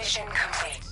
Mission complete.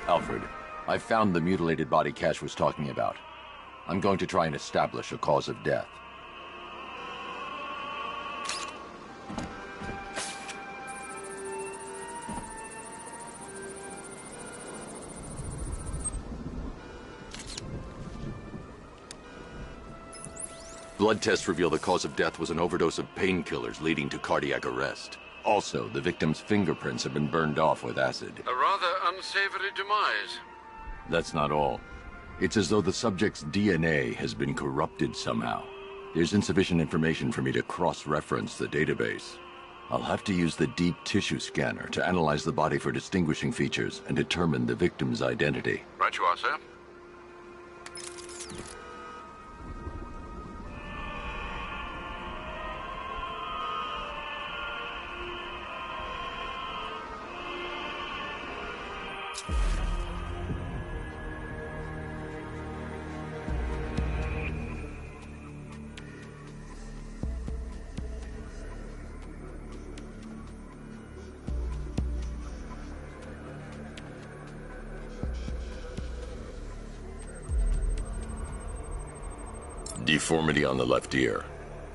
Alfred, I found the mutilated body Cash was talking about. I'm going to try and establish a cause of death. Blood tests reveal the cause of death was an overdose of painkillers leading to cardiac arrest. Also, the victim's fingerprints have been burned off with acid. A rather unsavory demise. That's not all. It's as though the subject's DNA has been corrupted somehow. There's insufficient information for me to cross-reference the database. I'll have to use the deep tissue scanner to analyze the body for distinguishing features and determine the victim's identity. Right you are, sir. Deformity on the left ear.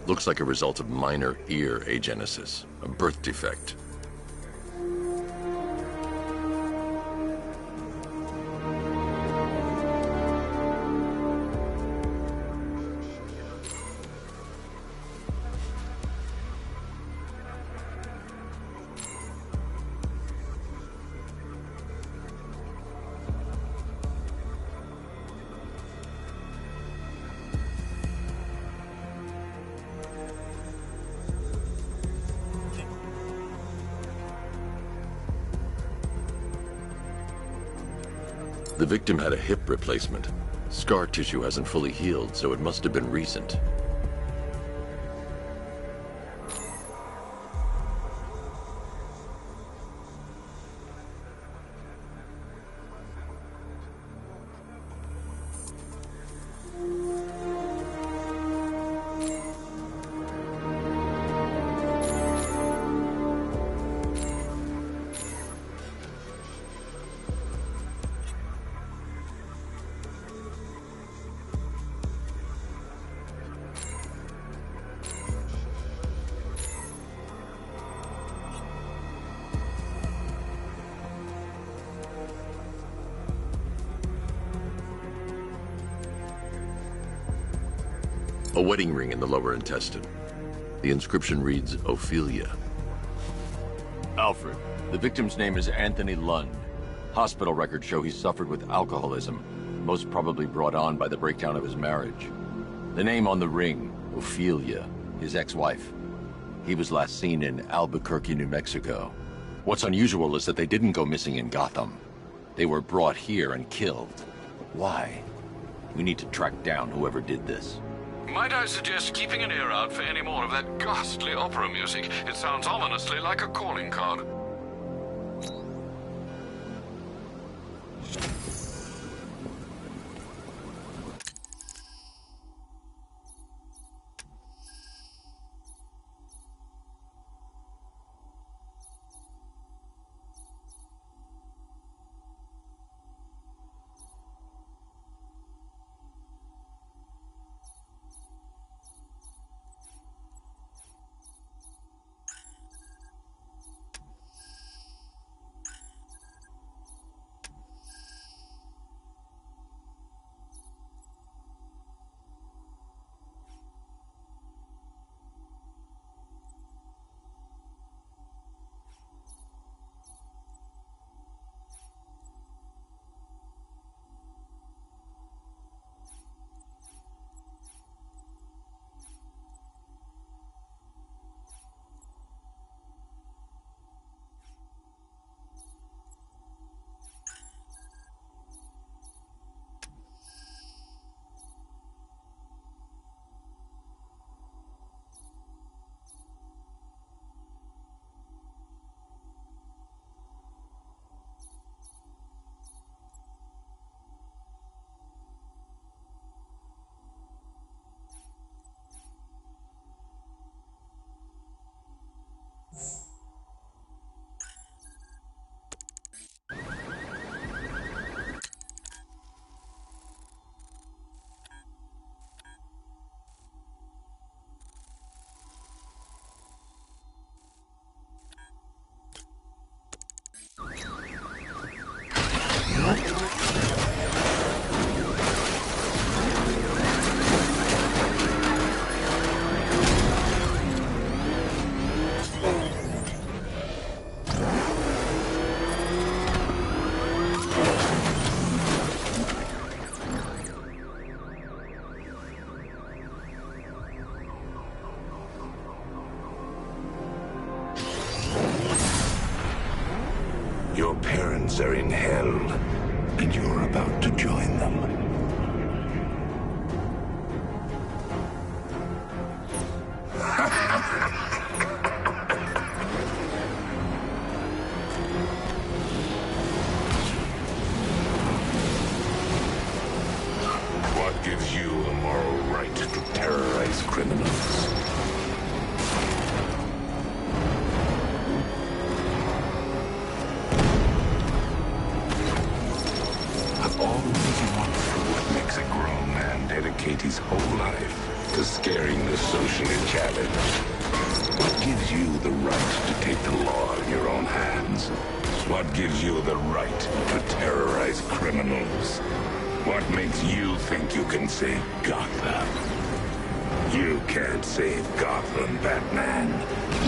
Looks like a result of minor ear agenesis, a birth defect. The victim had a hip replacement. Scar tissue hasn't fully healed, so it must have been recent. A wedding ring in the lower intestine. The inscription reads, Ophelia. Alfred, the victim's name is Anthony Lund. Hospital records show he suffered with alcoholism, most probably brought on by the breakdown of his marriage. The name on the ring, Ophelia, his ex-wife. He was last seen in Albuquerque, New Mexico. What's unusual is that they didn't go missing in Gotham. They were brought here and killed. Why? We need to track down whoever did this. Might I suggest keeping an ear out for any more of that ghastly opera music? It sounds ominously like a calling card. Criminals are in hell, and you're about to join them. What gives you the moral right to terrorize criminals? I've always wondered what makes a grown man dedicate his whole life to scaring the socially challenged. What gives you the right to take the law in your own hands? What gives you the right to terrorize criminals? What makes you think you can save Gotham? You can't save Gotham, Batman.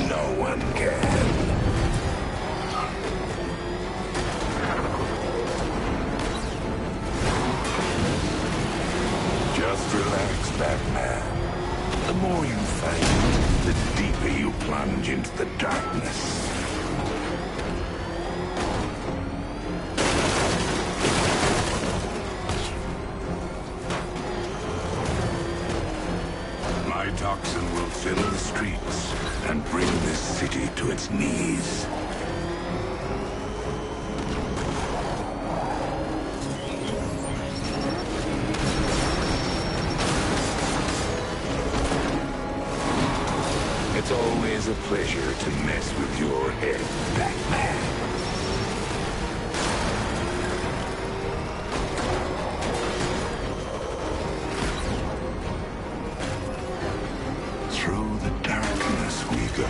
No one can. Just relax, Batman. The more you fight, the deeper you plunge into the darkness. My toxin will fill the streets and bring this city to its knees. It's always a pleasure to mess with your head, Batman. Through the darkness we go.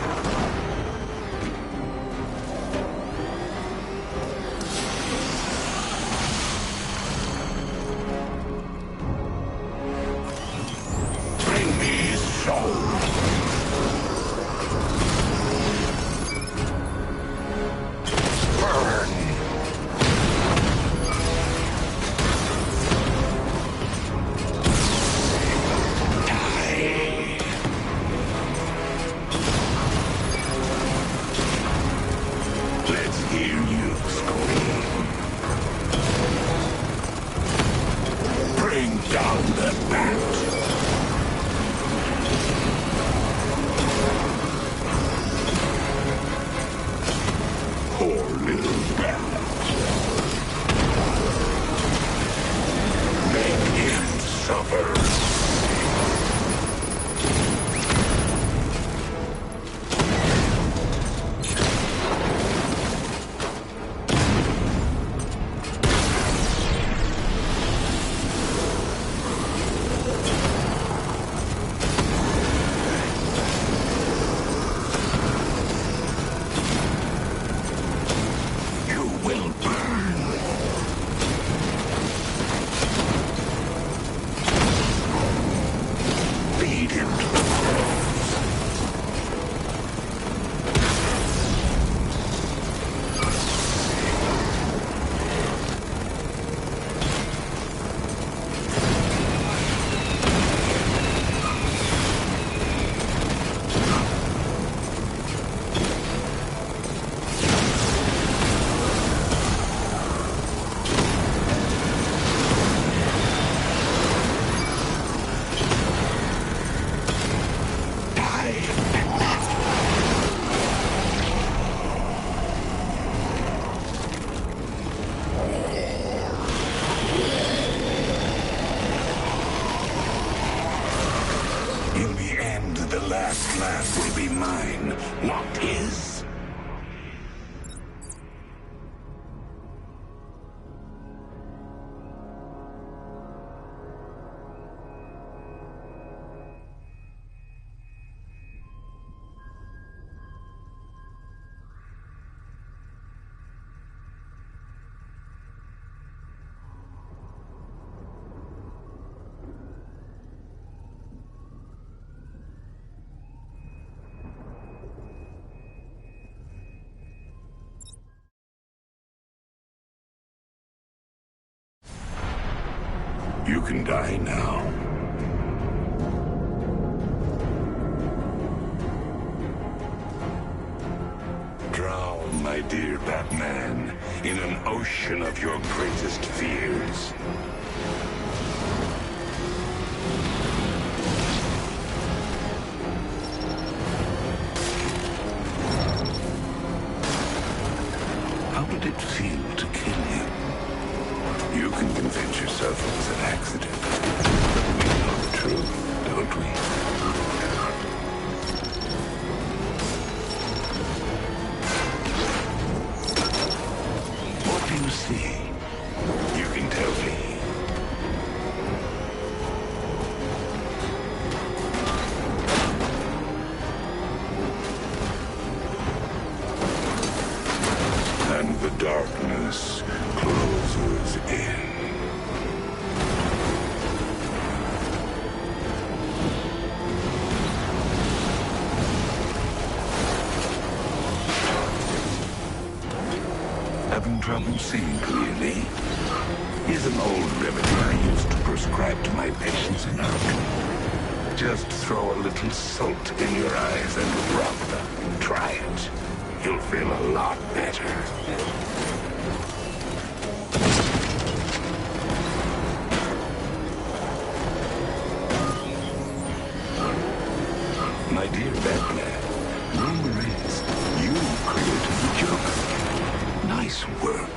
Bring me his soul. Bring down the bat! Poor little bat. Make him suffer. In the end, the last laugh will be mine, not his. You can die now. Drown My dear Batman, in an ocean of your greatest fears. How did it feel to kill you? You can convince yourself it was an accident. But we know the truth, don't we? What do you see? You can tell me. And the darkness closes in. Having trouble seeing clearly? Is an old remedy I used to prescribe to my patients in Arkham. Just throw a little salt in your eyes and rub them. Try it. You'll feel a lot better. My dear Batman, rumor is you created the Joker. Nice work.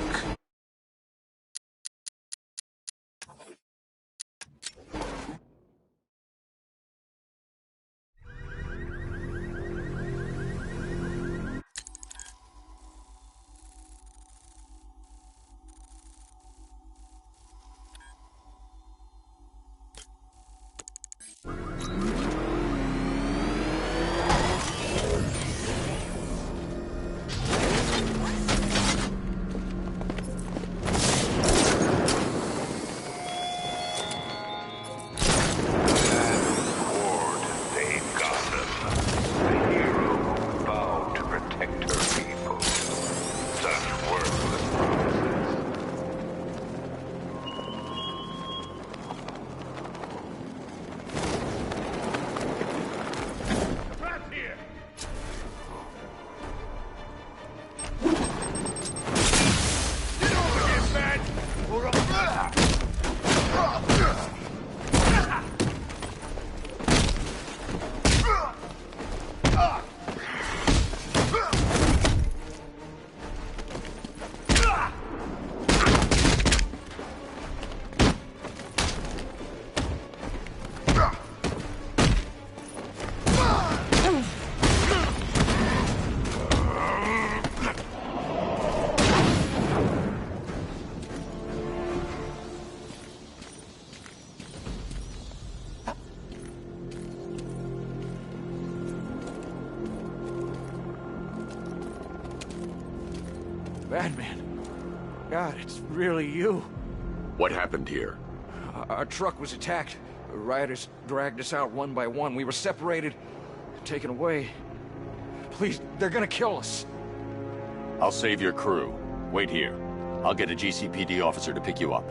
Batman. God, it's really you. What happened here? Our truck was attacked. The rioters dragged us out one by one. We were separated, taken away. Please, they're gonna kill us. I'll save your crew. Wait here. I'll get a GCPD officer to pick you up.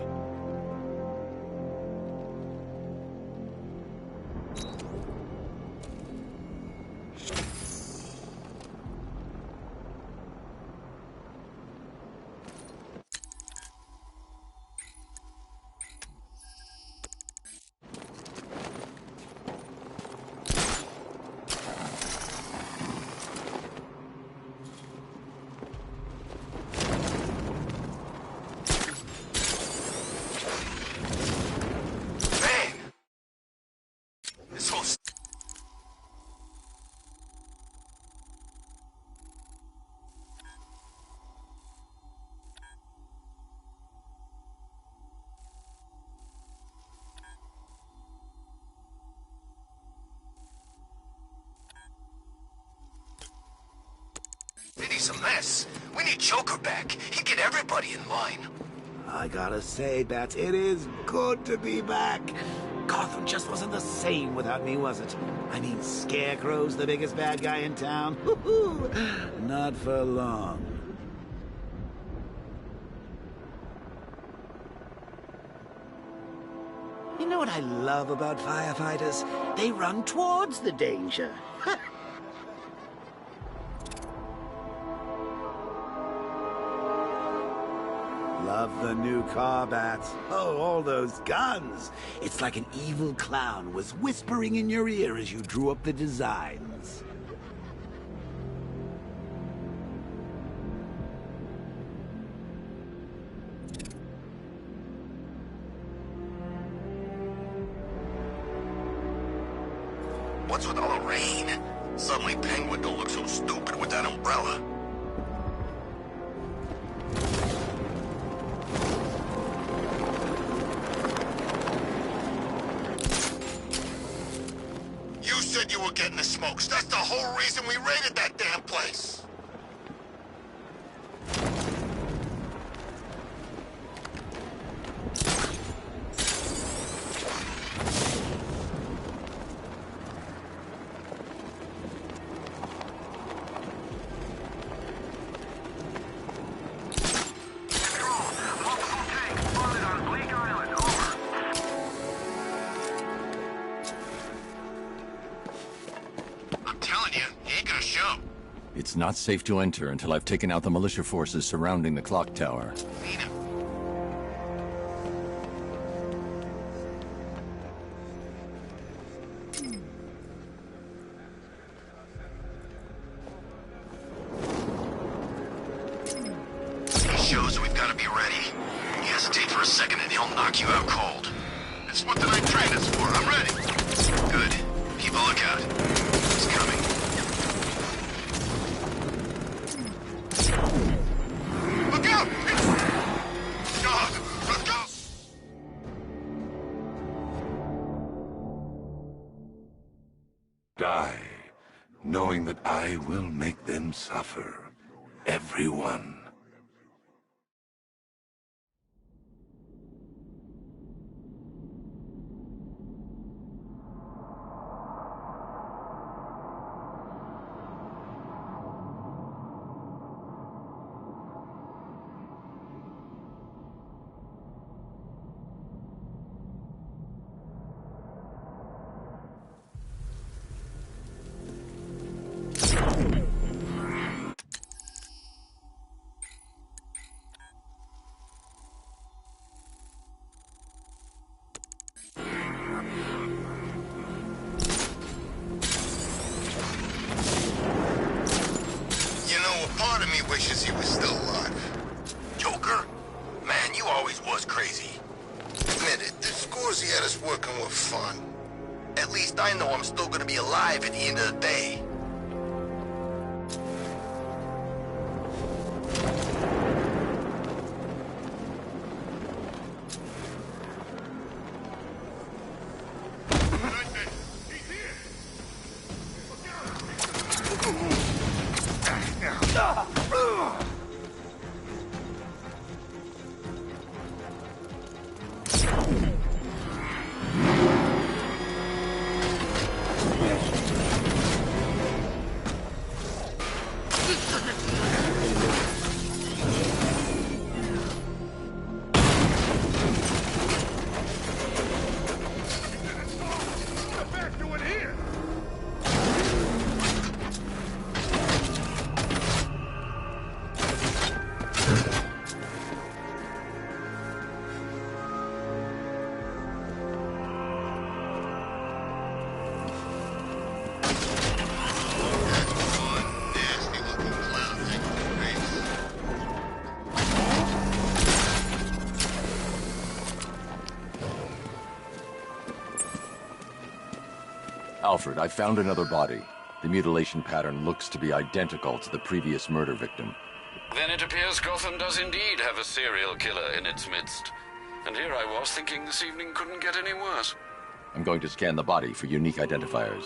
City's a mess. We need Joker back. He'd get everybody in line. I gotta say, Bats, it is good to be back. Gotham just wasn't the same without me, was it? I mean, Scarecrow's the biggest bad guy in town. Not for long. You know what I love about firefighters? They run towards the danger. Love the new car, Bats. Oh, all those guns. It's like an evil clown was whispering in your ear as you drew up the designs. What's with all the rain? Suddenly Penguin don't look so stupid with that umbrella. You said you were getting the smokes. That's the whole reason we raided that damn place. It's not safe to enter until I've taken out the militia forces surrounding the clock tower. He shows we've got to be ready. You hesitate for a second and he'll knock you out cold. It's what the night train is for. I'm ready. Good. Keep a lookout. He's coming. Look out! God, let's go! Die, knowing that I will make them suffer. Everyone. Part of me wishes he was still alive. Joker? Man, you always was crazy. Admit it, the scores he had us working were fun. At least I know I'm still gonna be alive at the end of the day. Alfred, I found another body. The mutilation pattern looks to be identical to the previous murder victim. Then it appears Gotham does indeed have a serial killer in its midst. And here I was thinking this evening couldn't get any worse. I'm going to scan the body for unique identifiers.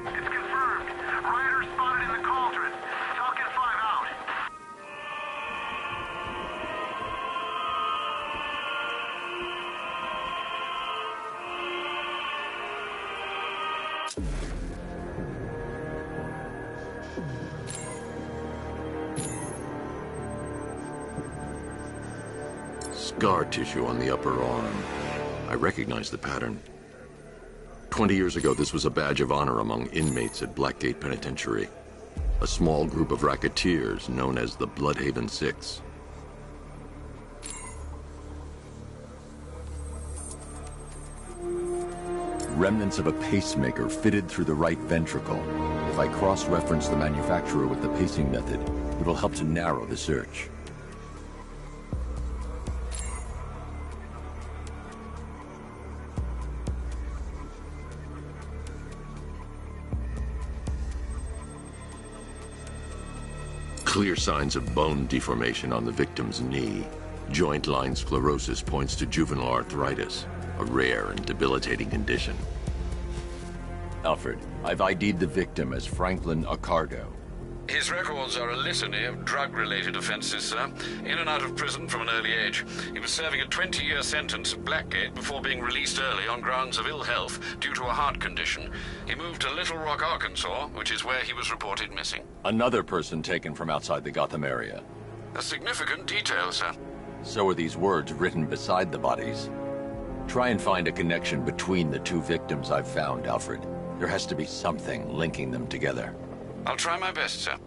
It's confirmed. Rider spotted in the cauldron. Falcon 5 out. Scar tissue on the upper arm. I recognize the pattern. 20 years ago, this was a badge of honor among inmates at Blackgate Penitentiary. A small group of racketeers known as the Bloodhaven Six. Remnants of a pacemaker fitted through the right ventricle. If I cross-reference the manufacturer with the pacing method, it will help to narrow the search. Clear signs of bone deformation on the victim's knee. Joint line sclerosis points to juvenile arthritis, a rare and debilitating condition. Alfred, I've ID'd the victim as Franklin Accardo. His records are a litany of drug-related offenses, sir. In and out of prison from an early age. He was serving a 20-year sentence at Blackgate before being released early on grounds of ill health due to a heart condition. He moved to Little Rock, Arkansas, which is where he was reported missing. Another person taken from outside the Gotham area. A significant detail, sir. So are these words written beside the bodies. Try and find a connection between the two victims I've found, Alfred. There has to be something linking them together. I'll try my best, sir.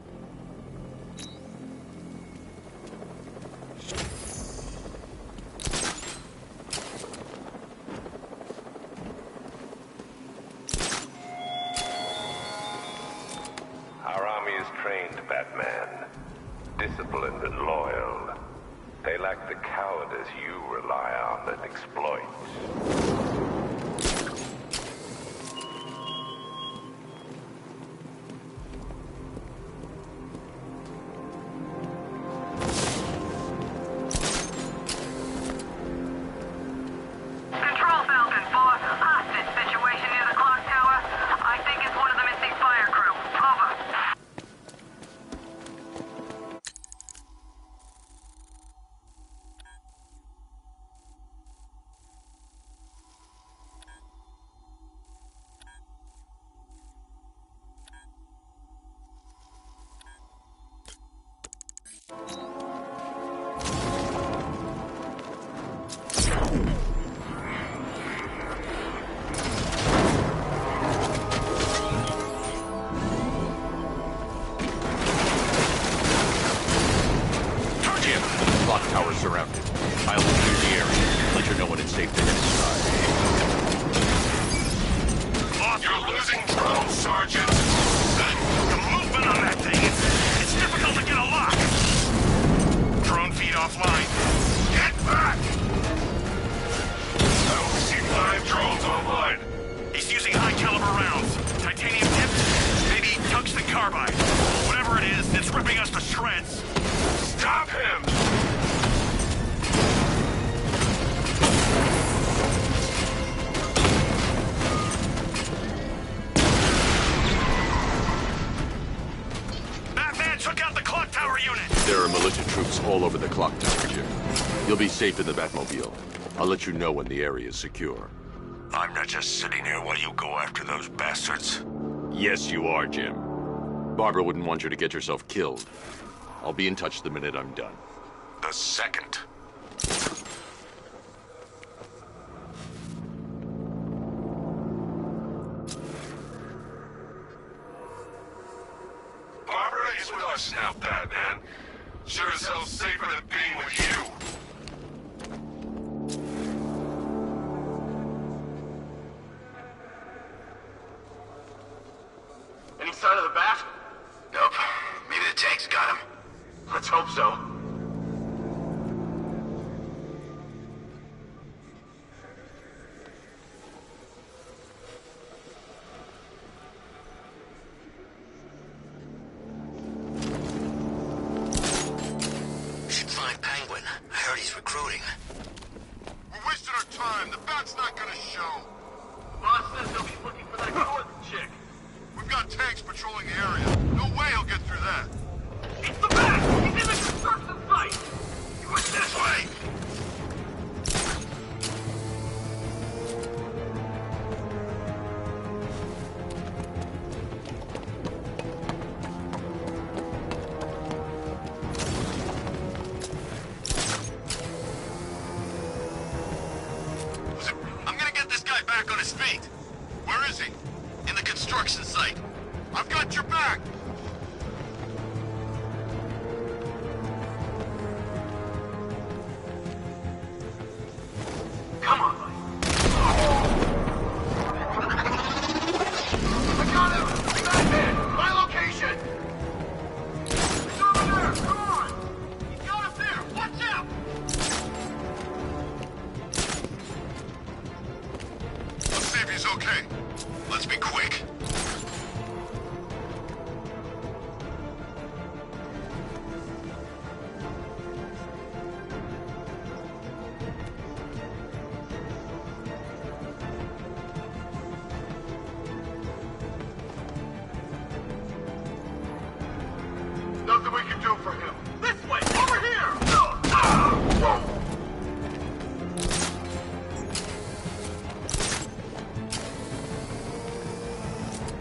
Our army is trained, Batman. Disciplined and loyal. They lack the cowardice you rely on and exploit. Control Falcon 4, hostage situation near the clock tower. I think it's one of the missing fire crew. Over. Clock tower surrounded. I'll clear the area. Let you know when it's safe to head inside. You're losing drone, Sergeant. The movement on that thing, it's difficult to get a lock. Drone feed offline. Get back! I don't see 5 drones online. He's using high-caliber rounds. Titanium tipped, maybe tungsten carbide. Whatever it is, it's ripping us to shreds. Stop him! Batman took out the clock tower unit. There are militia troops all over the clock tower, Jim. You'll be safe in the Batmobile. I'll let you know when the area is secure. I'm not just sitting here while you go after those bastards. Yes, you are, Jim. Barbara wouldn't want you to get yourself killed. I'll be in touch the minute I'm done. The second. Barbara is with us now, Batman. Sure as hell safer than being with you. Any sign of the bat? Nope. Maybe the tanks got him. Let's hope so. Should find Penguin. I heard he's recruiting. We're wasting our time. The bat's not gonna show. Boss says he'll be looking for that Gordon chick. We've got tanks patrolling the area. No way he'll get through that. It's the bat! He's in the construction site! He went This way! I'm gonna get this guy back on his feet. We're truck's in sight. I've got your back. Come on. I got him! Back in! My location! He's over there! Come on! He's got us there! Watch out! Let's see if he's okay. Let's be quick. Nothing we can do for him. This way! Over here!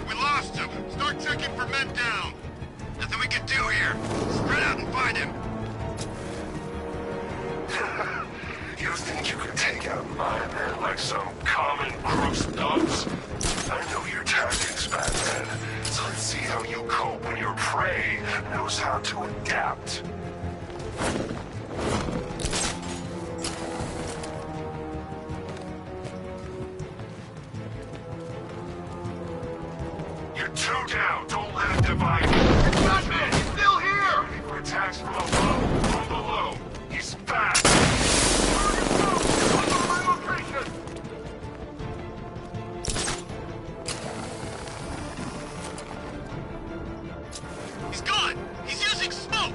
We lost him. Start checking for men down. Nothing we can do here. Spread out and find him. You think you could take out my men like some common gross dogs? I know your tactics, Batman. So let's see how you cope when your prey knows how to adapt. You're two down. Don't let it divide you. Batman! He's still here! Ready for attacks from above, from below. He's fast. My location! He's gone. He's using smoke.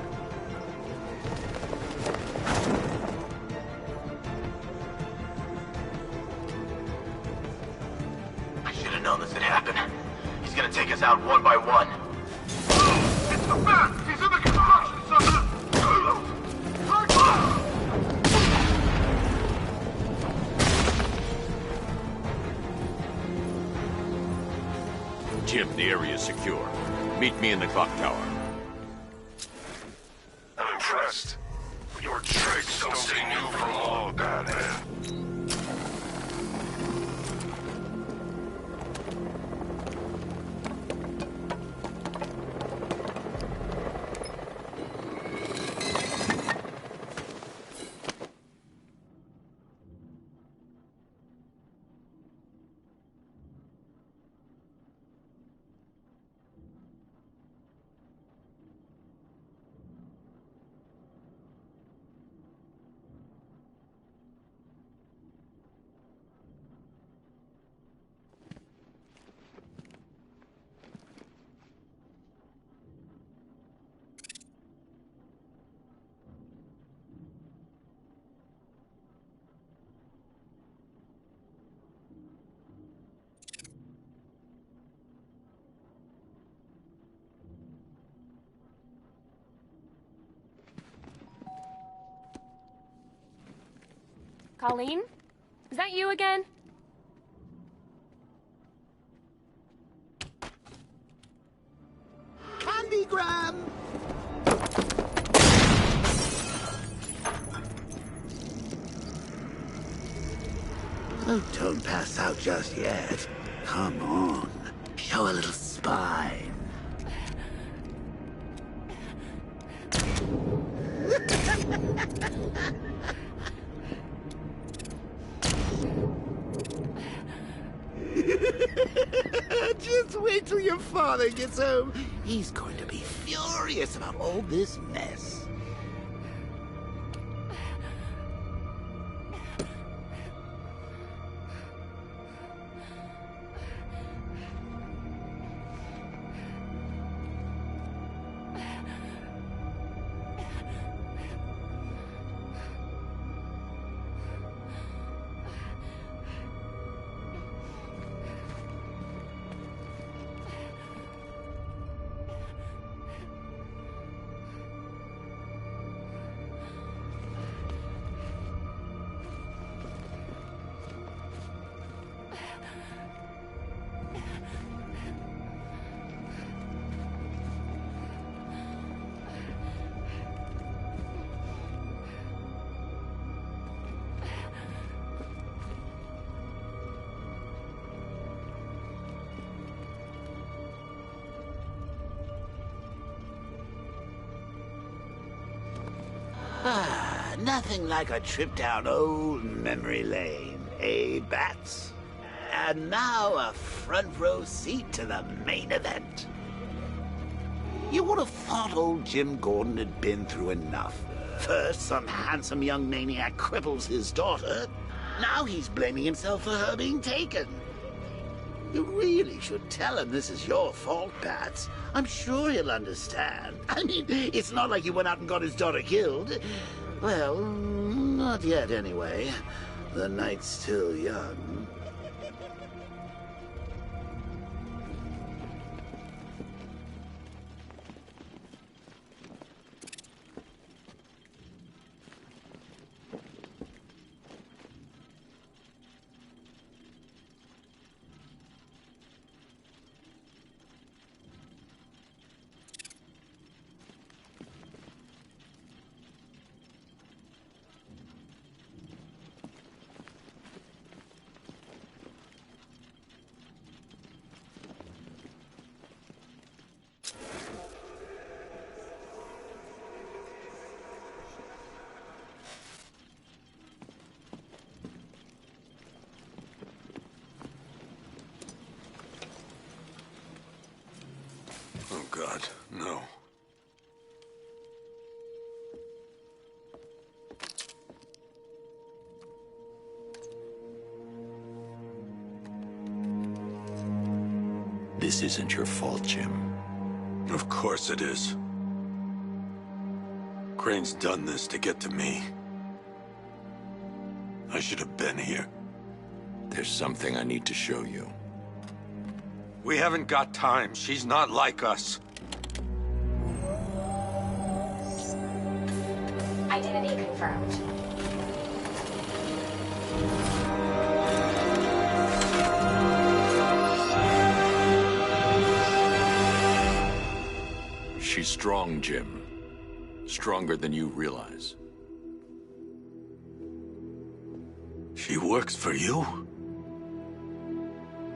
I should have known this would happen. He's gonna take us out one by one. It's the Bat! He's in the construction center! Jim, the area is secure. Meet me in the clock tower. I'm impressed. Your tricks don't stay new for long, Batman. Colleen? Is that you again? Candygram! Oh, don't pass out just yet. Come on. Show a little spine. Just wait till your father gets home. He's going to be furious about all this mess. Nothing like a trip down old memory lane, eh, Bats? And now a front row seat to the main event. You would have thought old Jim Gordon had been through enough. First, some handsome young maniac cripples his daughter. Now he's blaming himself for her being taken. You really should tell him this is your fault, Bats. I'm sure he'll understand. I mean, it's not like you went out and got his daughter killed. Well, not yet anyway. The night's still young. Oh, God, no. This isn't your fault, Jim. Of course it is. Crane's done this to get to me. I should have been here. There's something I need to show you. We haven't got time. She's not like us. Identity confirmed. She's strong, Jim. Stronger than you realize. She works for you?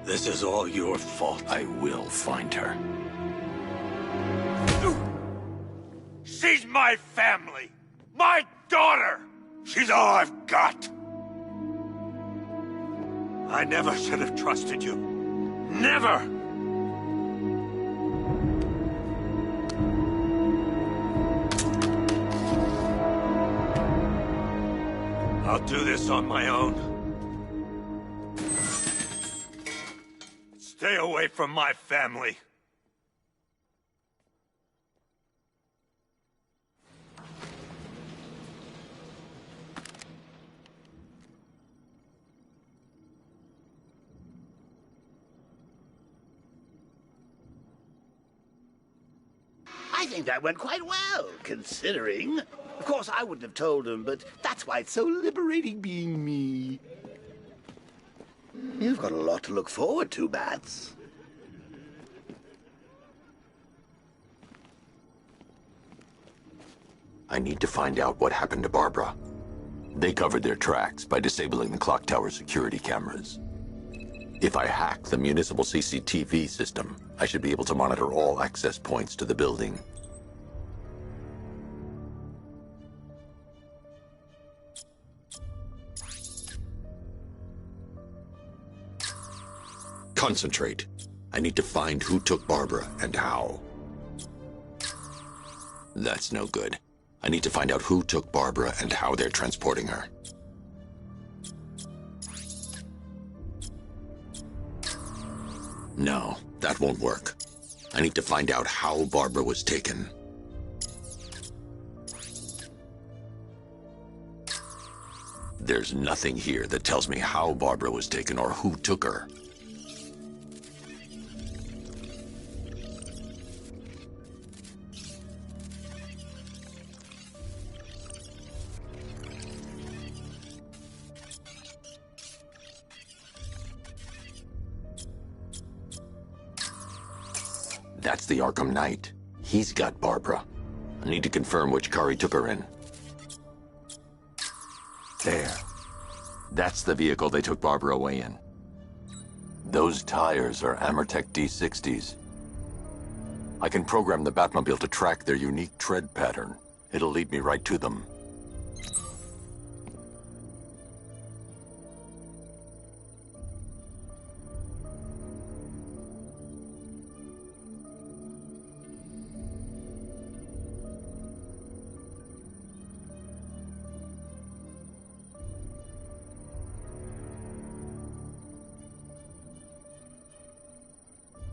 This is all your fault. I will find her. She's my family! My daughter! She's all I've got! I never should have trusted you. Never! I'll do this on my own. Stay away from my family. I think that went quite well, considering. Of course, I wouldn't have told him, but that's why it's so liberating being me. You've got a lot to look forward to, Bats. I need to find out what happened to Barbara. They covered their tracks by disabling the clock tower security cameras. If I hack the municipal CCTV system, I should be able to monitor all access points to the building. Concentrate. I need to find who took Barbara and how. That's no good. I need to find out who took Barbara and how they're transporting her. No, that won't work. I need to find out how Barbara was taken. There's nothing here that tells me how Barbara was taken or who took her. That's the Arkham Knight. He's got Barbara. I need to confirm which car he took her in. There. That's the vehicle they took Barbara away in. Those tires are Amertec D60s. I can program the Batmobile to track their unique tread pattern. It'll lead me right to them.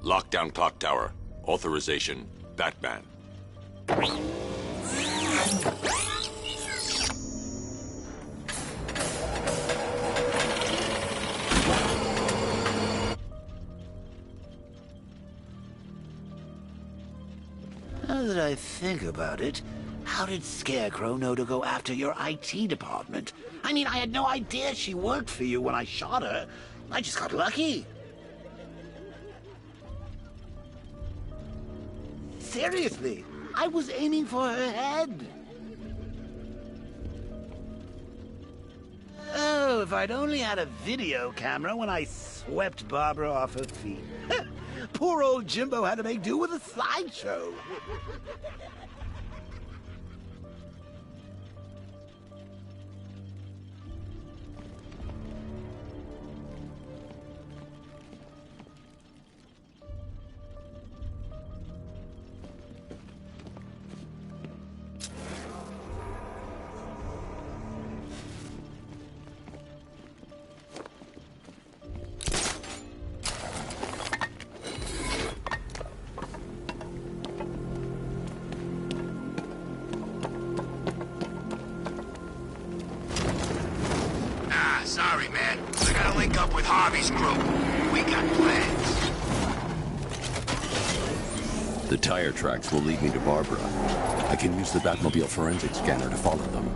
Lockdown clock tower. Authorization, Batman. Now that I think about it, how did Scarecrow know to go after your IT department? I mean, I had no idea she worked for you when I shot her. I just got lucky. Seriously, I was aiming for her head. Oh, if I'd only had a video camera when I swept Barbara off her feet. Poor old Jimbo had to make do with a slideshow. Sorry, man. I gotta link up with Harvey's crew. We got plans. The tire tracks will lead me to Barbara. I can use the Batmobile forensic scanner to follow them.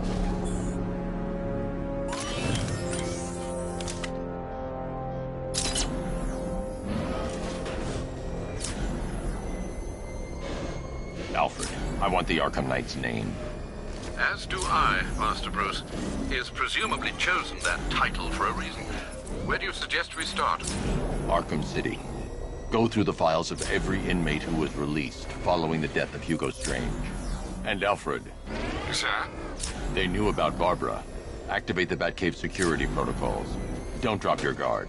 Alfred, I want the Arkham Knight's name. As do I, Master Bruce. He has presumably chosen that title for a reason. Where do you suggest we start? Arkham City. Go through the files of every inmate who was released following the death of Hugo Strange. And Alfred. Sir? They knew about Barbara. Activate the Batcave security protocols. Don't drop your guard.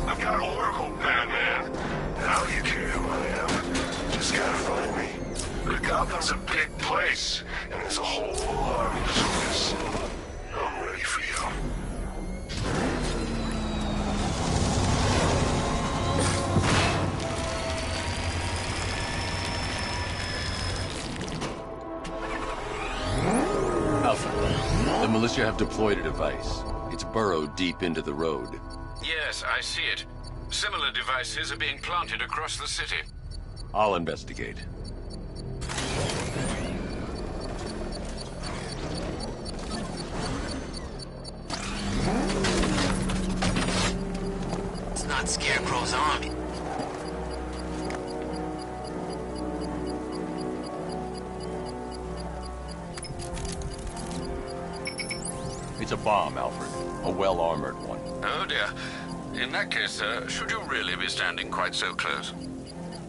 I've got Oracle, Batman. How do you care who I am? Just gotta find me. But Gotham's a big place, and there's a whole army to this. I'm ready for you. Alpha, the militia have deployed a device. It's burrowed deep into the road. Yes, I see it. Similar devices are being planted across the city. I'll investigate. It's not Scarecrow's army. It's a bomb, Alfred. A well-armored one. Oh dear. In that case, should you really be standing quite so close?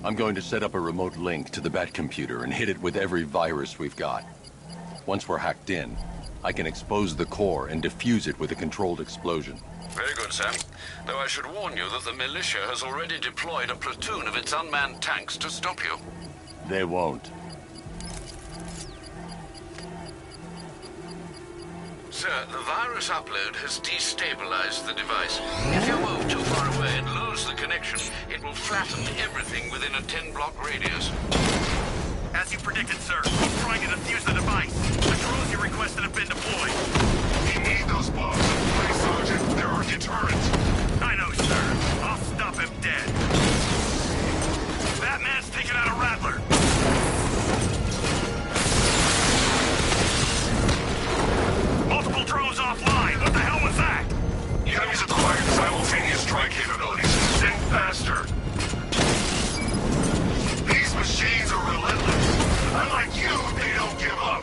I'm going to set up a remote link to the Batcomputer and hit it with every virus we've got. Once we're hacked in, I can expose the core and defuse it with a controlled explosion. Very good, sir. Though I should warn you that the militia has already deployed a platoon of its unmanned tanks to stop you. They won't. Sir, the virus upload has destabilized the device. If you move too far away and lose the connection, it will flatten everything within a 10-block radius. As you predicted, sir. He's trying to defuse the device. The drones you requested have been deployed. We need those bombs in place, Sergeant. They're our deterrent. I know, sir. I'll stop him dead. Batman's taking out a Rattler. Multiple drones offline. What the hell was that? The enemy's acquired simultaneous strike capabilities. Think faster. These machines are relentless. Unlike you, they don't give up.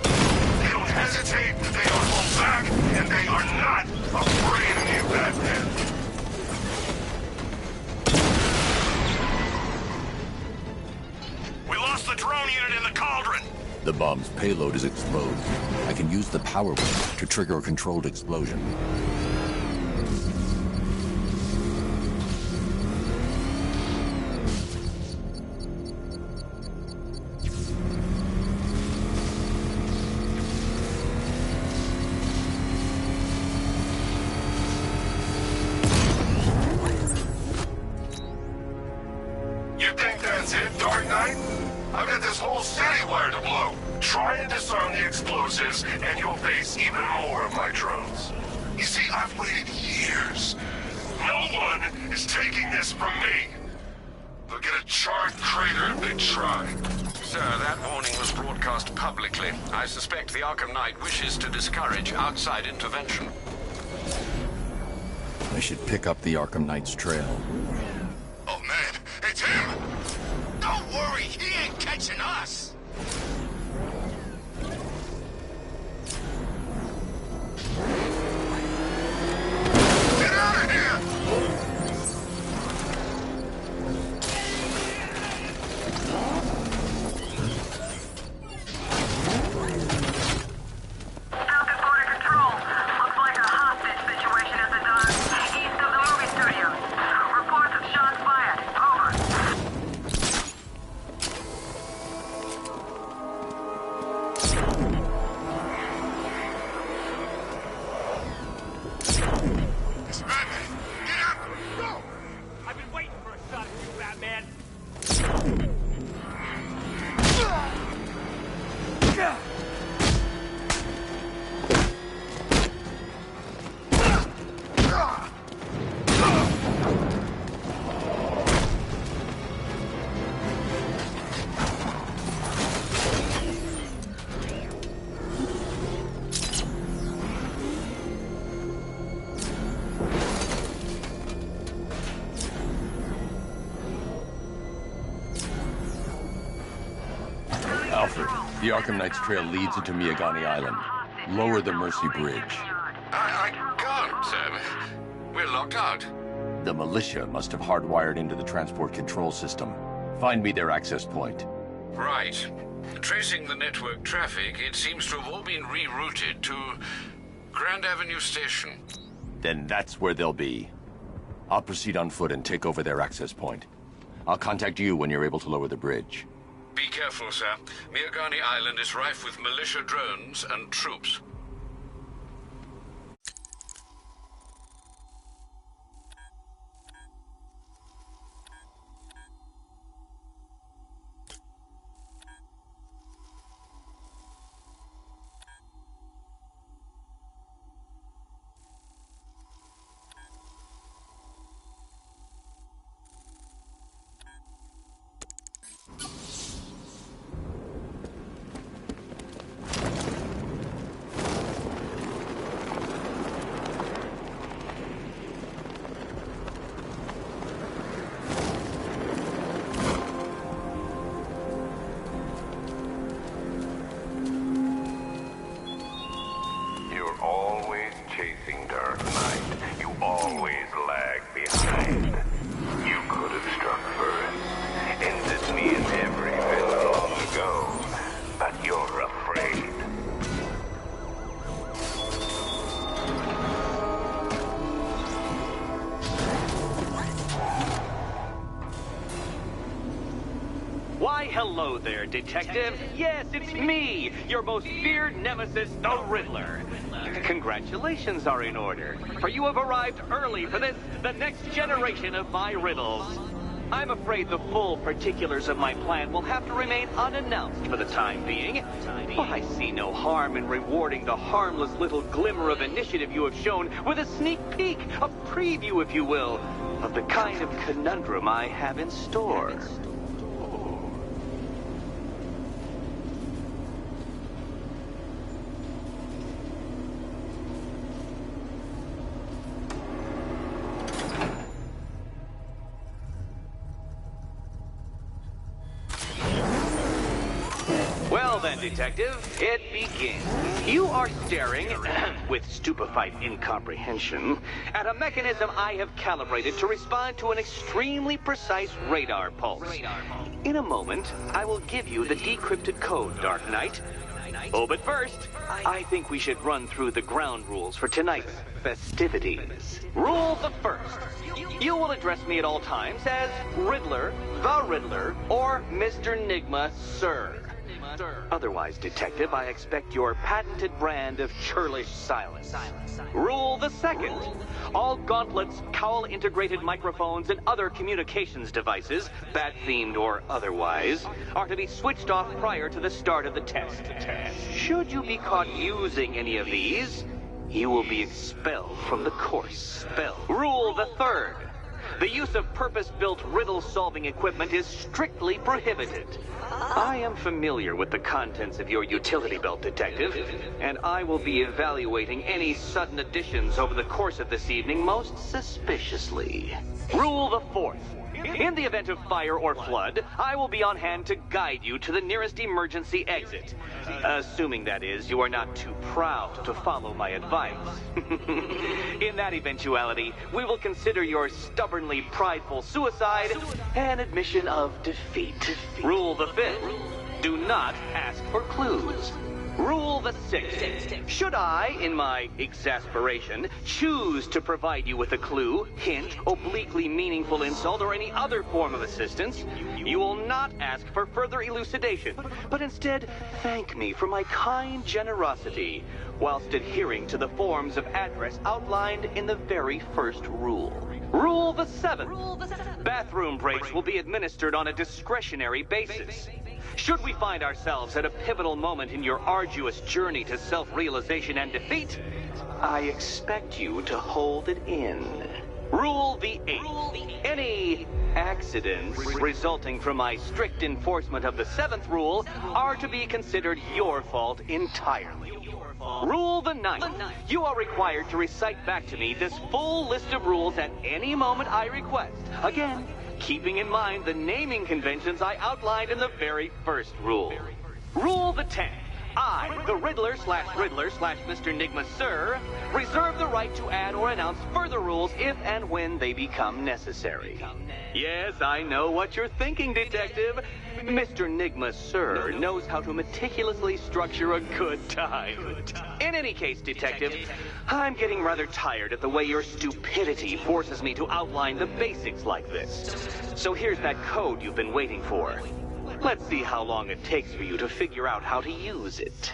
the bomb's payload is exposed, I can use the power wave to trigger a controlled explosion. You think that's it, Dark Knight? I've got this whole city wired to blow. Try and disarm the explosives, and you'll face even more of my drones. You see, I've waited years. No one is taking this from me. They'll get a charred crater if they try. Sir, that warning was broadcast publicly. I suspect the Arkham Knight wishes to discourage outside intervention. I should pick up the Arkham Knight's trail. Oh, man, it's him! Don't worry, he ain't catching us! Get out of here! Falcon Border Control. Looks like a hostage situation at the dock, east of the movie studios. Reports of shots fired. Over. It's Batman! Get out! Go! I've been waiting for a shot at you, Batman. Alfred, the Arkham Knight's trail leads into Miagani Island. Lower the Mercy Bridge. I can't, sir. We're locked out. The militia must have hardwired into the transport control system. Find me their access point. Right. Tracing the network traffic, it seems to have all been rerouted to Grand Avenue Station. Then that's where they'll be. I'll proceed on foot and take over their access point. I'll contact you when you're able to lower the bridge. Be careful, sir. Miagani Island is rife with militia drones and troops. You're always chasing Dark Knight. You always lag behind. You could have struck first, ended me in every bit long ago, but you're afraid. Why, hello there, Detective. Yes, it's me, your most feared nemesis, the Riddler. Congratulations are in order, for you have arrived early for this, the next generation of my riddles. I'm afraid the full particulars of my plan will have to remain unannounced for the time being. But I see no harm in rewarding the harmless little glimmer of initiative you have shown with a sneak peek, a preview, if you will, of the kind of conundrum I have in store. Well then, Detective, it begins. You are staring, with stupefied incomprehension, at a mechanism I have calibrated to respond to an extremely precise radar pulse. In a moment, I will give you the decrypted code, Dark Knight. Oh, but first, I think we should run through the ground rules for tonight's festivities. Rule the first. You will address me at all times as Riddler, the Riddler, or Mr. Nigma, sir. Otherwise, Detective, I expect your patented brand of churlish silence. Rule the second. All gauntlets, cowl-integrated microphones, and other communications devices, bat-themed or otherwise, are to be switched off prior to the start of the test. Should you be caught using any of these, you will be expelled from the course. Rule the third. The use of purpose-built riddle-solving equipment is strictly prohibited. I am familiar with the contents of your utility belt, Detective, and I will be evaluating any sudden additions over the course of this evening most suspiciously. Rule the fourth. In the event of fire or flood, I will be on hand to guide you to the nearest emergency exit. Assuming, that is, you are not too proud to follow my advice. In that eventuality, we will consider your stubbornly prideful suicide an admission of defeat. Rule the fifth. Do not ask for clues. Rule the sixth. Should I, in my exasperation, choose to provide you with a clue, hint, obliquely meaningful insult, or any other form of assistance, you will not ask for further elucidation, but instead thank me for my kind generosity, whilst adhering to the forms of address outlined in the very first rule. Rule the seventh. Bathroom breaks will be administered on a discretionary basis. Should we find ourselves at a pivotal moment in your arduous journey to self-realization and defeat, I expect you to hold it in. Rule the eighth. Any accidents resulting from my strict enforcement of the seventh rule are to be considered your fault entirely. Rule the ninth. You are required to recite back to me this full list of rules at any moment I request. Again, keeping in mind the naming conventions I outlined in the very first rule. Rule the 10th. I, the Riddler/Mr. Nigma, sir, reserve the right to add or announce further rules if and when they become necessary. Yes, I know what you're thinking, Detective. Mr. Nigma, sir, knows how to meticulously structure a good time. In any case, Detective, I'm getting rather tired at the way your stupidity forces me to outline the basics like this. So here's that code you've been waiting for. Let's see how long it takes for you to figure out how to use it.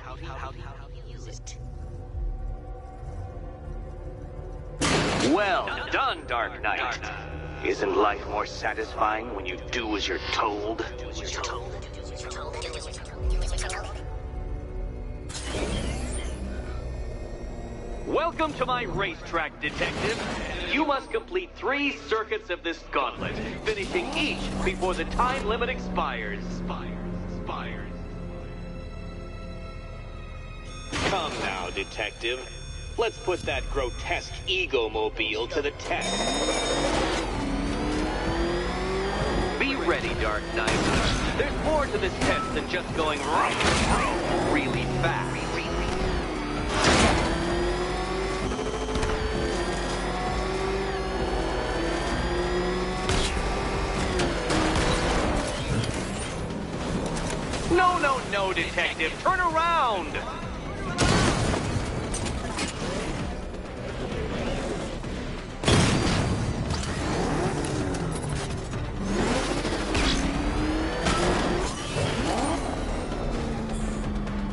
Well done, Dark Knight. Isn't life more satisfying when you do as you're told? Welcome to my racetrack, Detective. You must complete 3 circuits of this gauntlet, finishing each before the time limit expires. Come now, Detective. Let's put that grotesque ego-mobile to the test. Be ready, Dark Knight. There's more to this test than just going really fast. No, Detective. Turn around!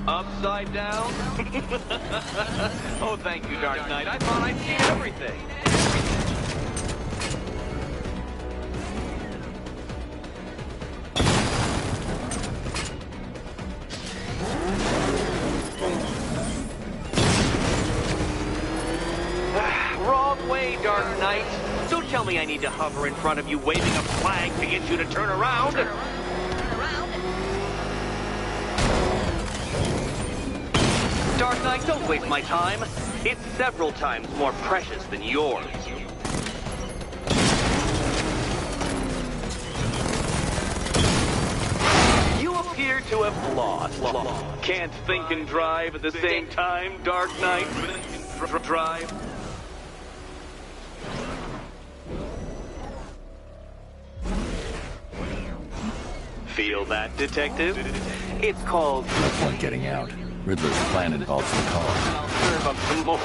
Upside down? Oh, thank you, Dark Knight. I thought I'd seen everything. Wrong way, Dark Knight. Don't tell me I need to hover in front of you waving a flag to get you to turn around. Dark Knight, don't waste my time. It's several times more precious than yours. You appear appear to have lost. Can't think and drive at the same time, Dark Knight. Drive. Feel that, Detective? It's called... No point getting out. Riddler's plan involves the car. I'll serve up some more.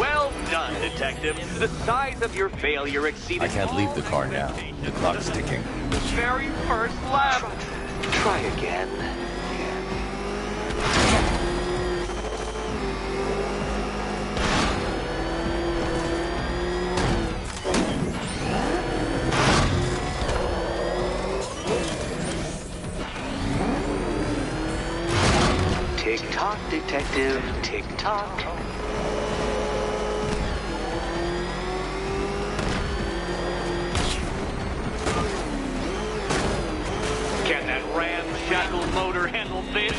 Well done, Detective. The size of your failure exceeded... I can't leave the car now. The clock's ticking. The very first lap. Try again. Tick-tock, Detective. Tick-tock. Can that ramshackle motor handle this?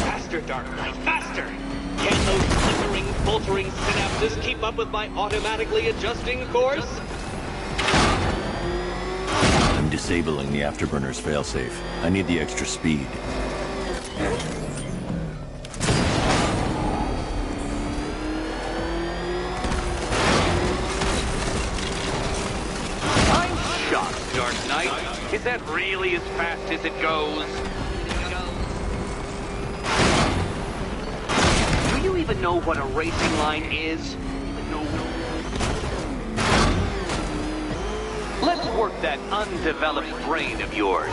Faster, Dark Knight, faster! Can those filtering synapses keep up with my automatically adjusting course? I'm disabling the afterburner's failsafe. I need the extra speed. I'm shocked, Dark Knight. Is that really as fast as it goes? Do you even know what a racing line is? Let's work that undeveloped brain of yours.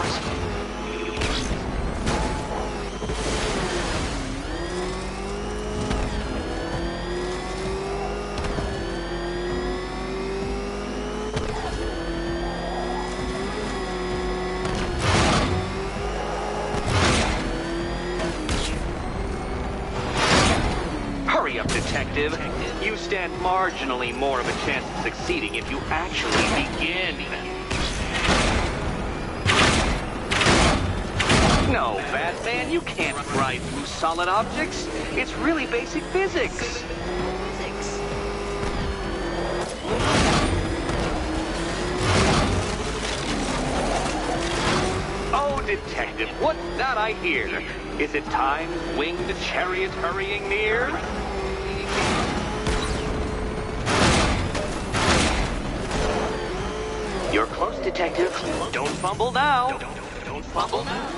Hurry up, Detective. You stand marginally more of a chance of succeeding if you actually begin. No, Batman, you can't ride through solid objects. It's really basic physics. Oh, Detective, what's that I hear? Is it time's winged chariot hurrying near? You're close, Detective. Don't fumble now. Don't fumble now.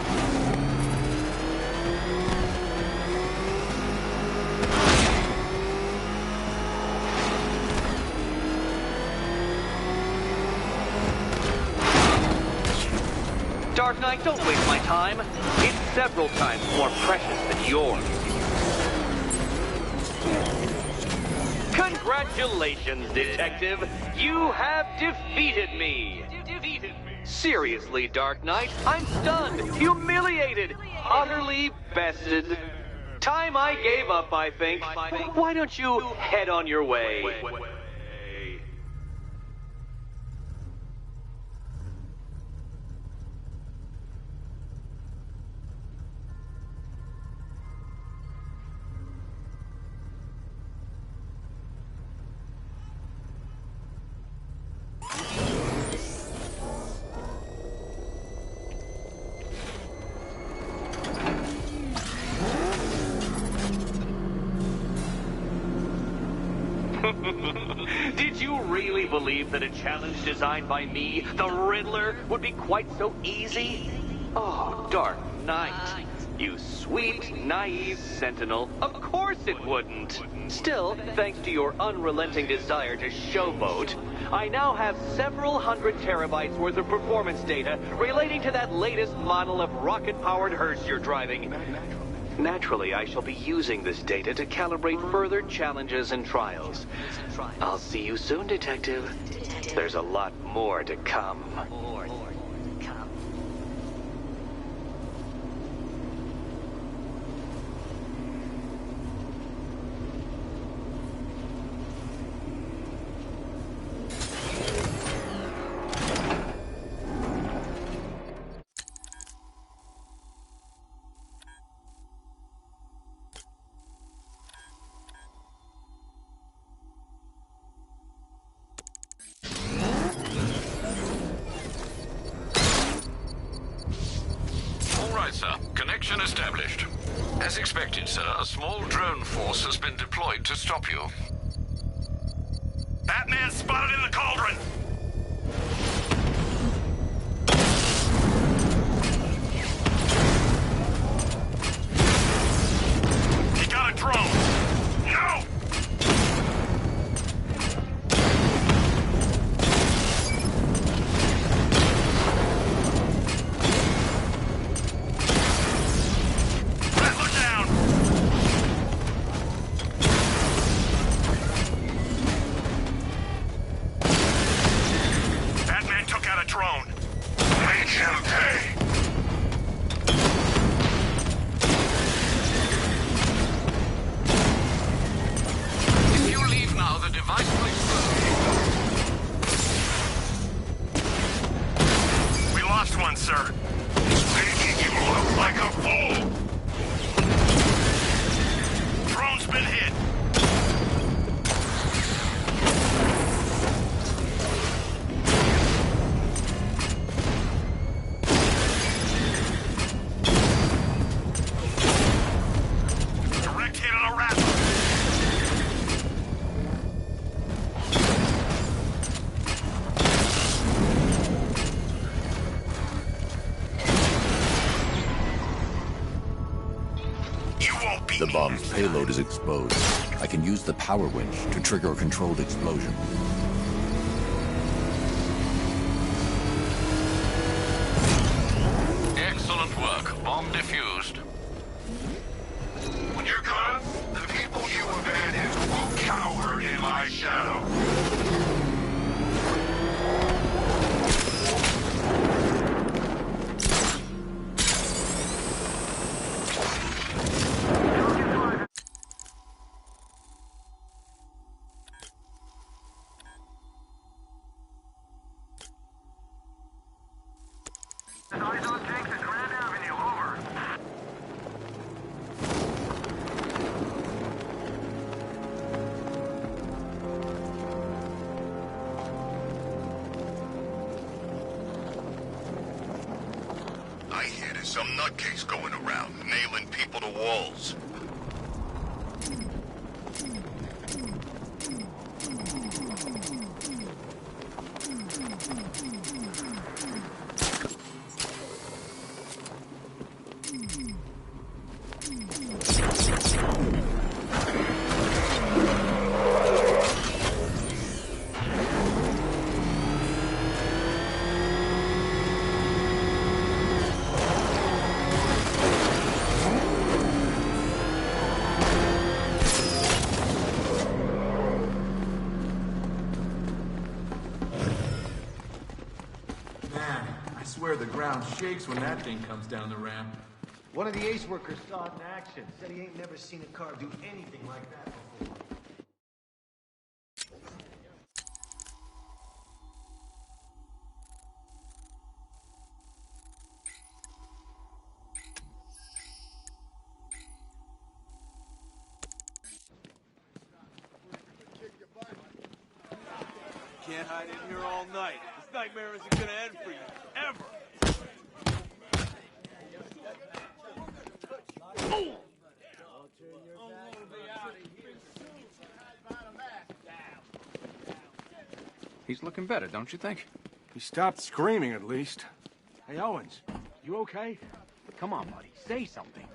Dark Knight, don't waste my time. It's several times more precious than yours. Congratulations, Detective. You have defeated me. Seriously, Dark Knight, I'm stunned, humiliated, utterly bested. Time I gave up, I think. Why don't you head on your way? Did you really believe that a challenge designed by me, the Riddler, would be quite so easy? Oh, Dark Knight. You sweet, naive sentinel. Of course it wouldn't. Still, thanks to your unrelenting desire to showboat, I now have several hundred terabytes worth of performance data relating to that latest model of rocket-powered hearse you're driving. Naturally, I shall be using this data to calibrate further challenges and trials. I'll see you soon, Detective. There's a lot more to come. Sir. Connection established. As expected, sir, a small drone force has been deployed to stop you. Batman spotted in the cauldron! He got a drone! No! Sir. Making you look like a fool! Drone's been hit! Direct hit on a rat! The bomb's payload is exposed. I can use the power winch to trigger a controlled explosion. Excellent work. Bomb defused. When you're gone, the people you abandoned will cower in my shadow. Eyes on tanks at Grand Avenue, over. I hear there's some nutcase going around, nailing people to walls. I swear the ground shakes when that thing comes down the ramp. One of the Ace workers saw it in action. Said he ain't never seen a car do anything like that before. Can't hide in here all night. This nightmare isn't gonna end for you, ever. He's looking better, don't you think? He stopped screaming, at least. Hey, Owens, you okay? Come on, buddy, say something.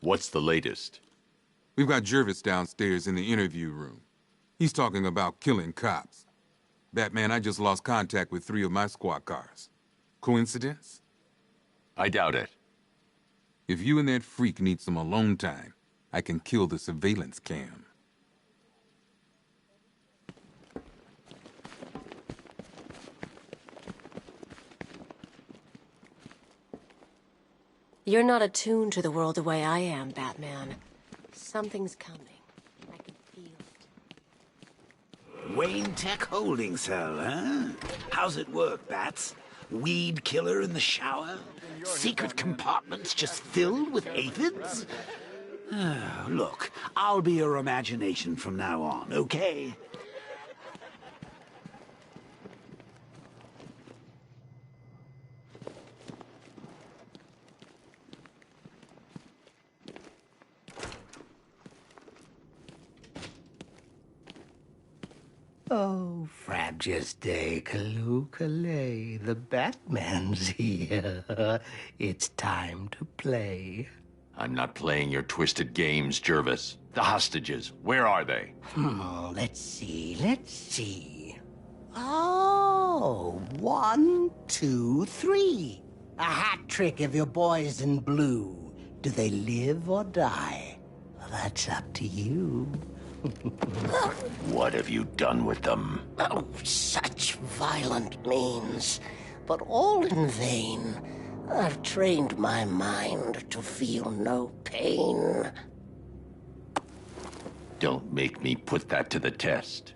What's the latest? We've got Jervis downstairs in the interview room. He's talking about killing cops. Batman, I just lost contact with 3 of my squad cars. Coincidence? I doubt it. If you and that freak need some alone time, I can kill the surveillance cam. You're not attuned to the world the way I am, Batman. Something's coming. I can feel it. Wayne Tech Holding Cell, huh? How's it work, Bats? Weed killer in the shower? Secret compartments just filled with aphids? Look, I'll be your imagination from now on, okay? Oh, Frabjous Day, Kaloo-Kalay, the Batman's here. It's time to play. I'm not playing your twisted games, Jervis. The hostages, where are they? Let's see. Oh, 1, 2, 3. A hat trick of your boys in blue. Do they live or die? Well, that's up to you. What have you done with them? Oh, such violent means, but all in vain. I've trained my mind to feel no pain. Don't make me put that to the test.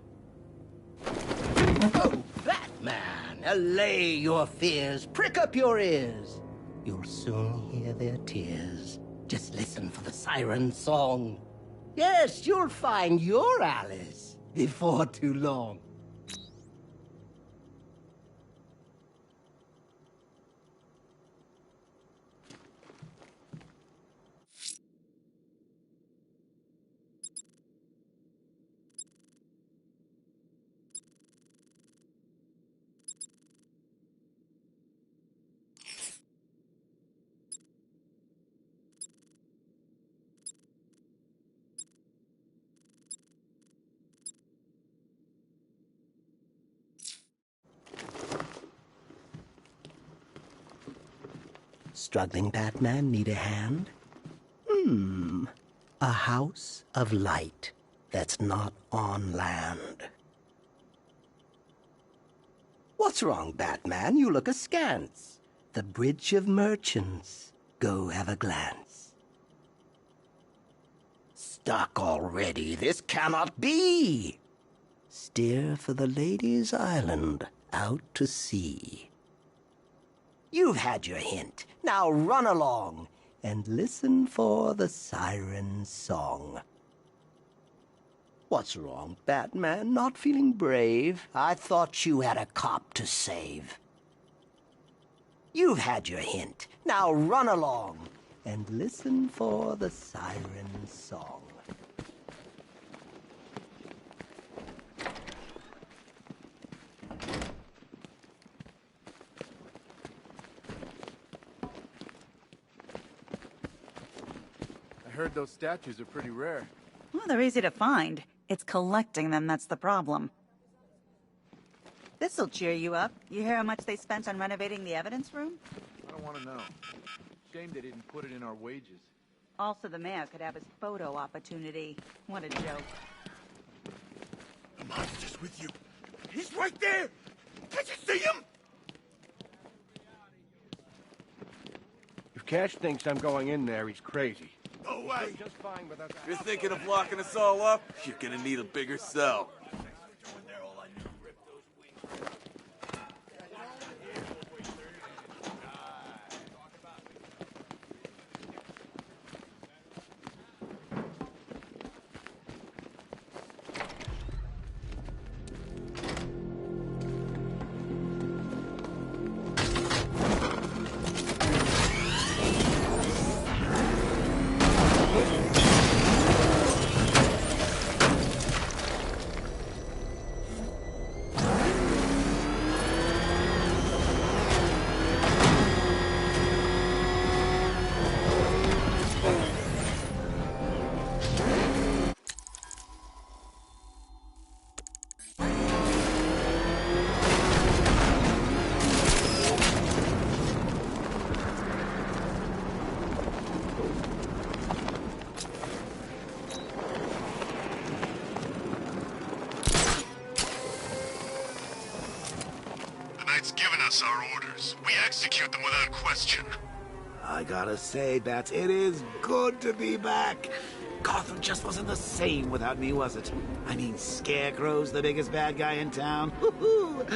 Oh, Batman, allay your fears, prick up your ears. You'll soon hear their tears. Just listen for the siren song. Yes, you'll find your Alice before too long. Struggling Batman need a hand? A house of light that's not on land. What's wrong, Batman? You look askance. The Bridge of Merchants. Go have a glance. Stuck already? This cannot be! Steer for the Ladies' Island, out to sea. You've had your hint. Now run along and listen for the siren song. What's wrong, Batman? Not feeling brave? I thought you had a cop to save. You've had your hint. Now run along and listen for the siren song. I heard those statues are pretty rare. Well, they're easy to find. It's collecting them that's the problem. This'll cheer you up. You hear how much they spent on renovating the evidence room? I don't want to know. Shame they didn't put it in our wages. Also, the mayor could have his photo opportunity. What a joke. The monster's with you. He's right there! Can't you see him? If Cash thinks I'm going in there, he's crazy. No way! Just fine without that. You're thinking of locking us all up? You're gonna need a bigger cell. Bat's given us our orders. We execute them without question. I gotta say, Bats, it is good to be back. Gotham just wasn't the same without me, was it? I mean, Scarecrow's the biggest bad guy in town. Woo-hoo!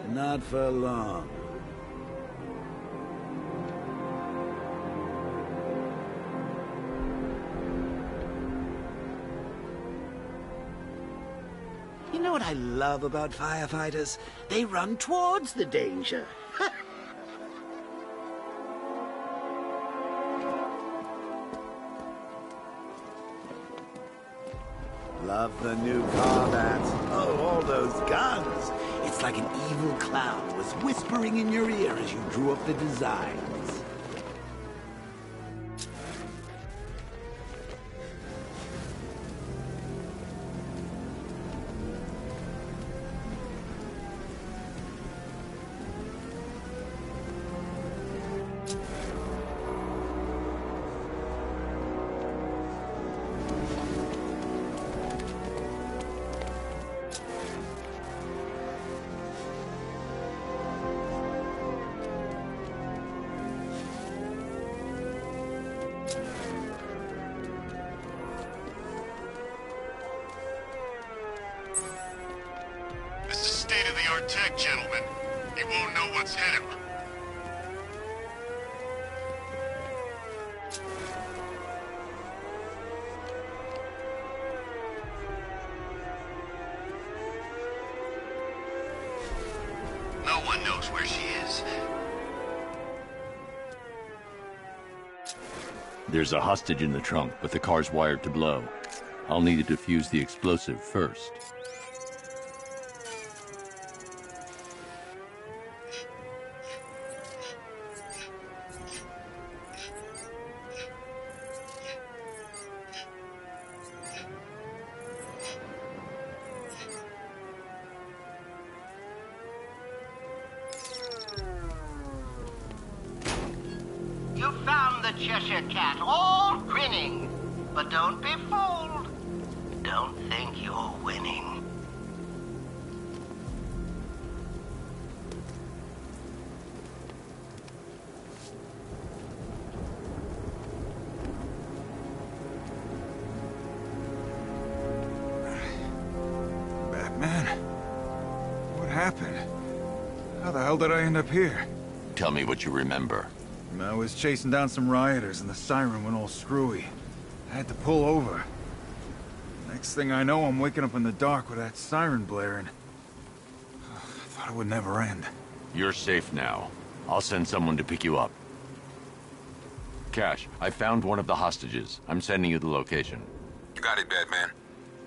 Not for long. You know what I love about firefighters? They run towards the danger. Love the new car, Bats. Oh, all those guns. It's like an evil clown was whispering in your ear as you drew up the designs. State-of-the-art tech, gentlemen. He won't know what's hit him. No one knows where she is. There's a hostage in the trunk, but the car's wired to blow. I'll need to defuse the explosive first. You found the Cheshire Cat, all grinning. But don't be fooled. Don't think you're winning. Batman? What happened? How the hell did I end up here? Tell me what you remember. I was chasing down some rioters and the siren went all screwy. I had to pull over. Next thing I know, I'm waking up in the dark with that siren blaring. I thought it would never end. You're safe now. I'll send someone to pick you up. Cash, I found one of the hostages. I'm sending you the location. You got it, Batman.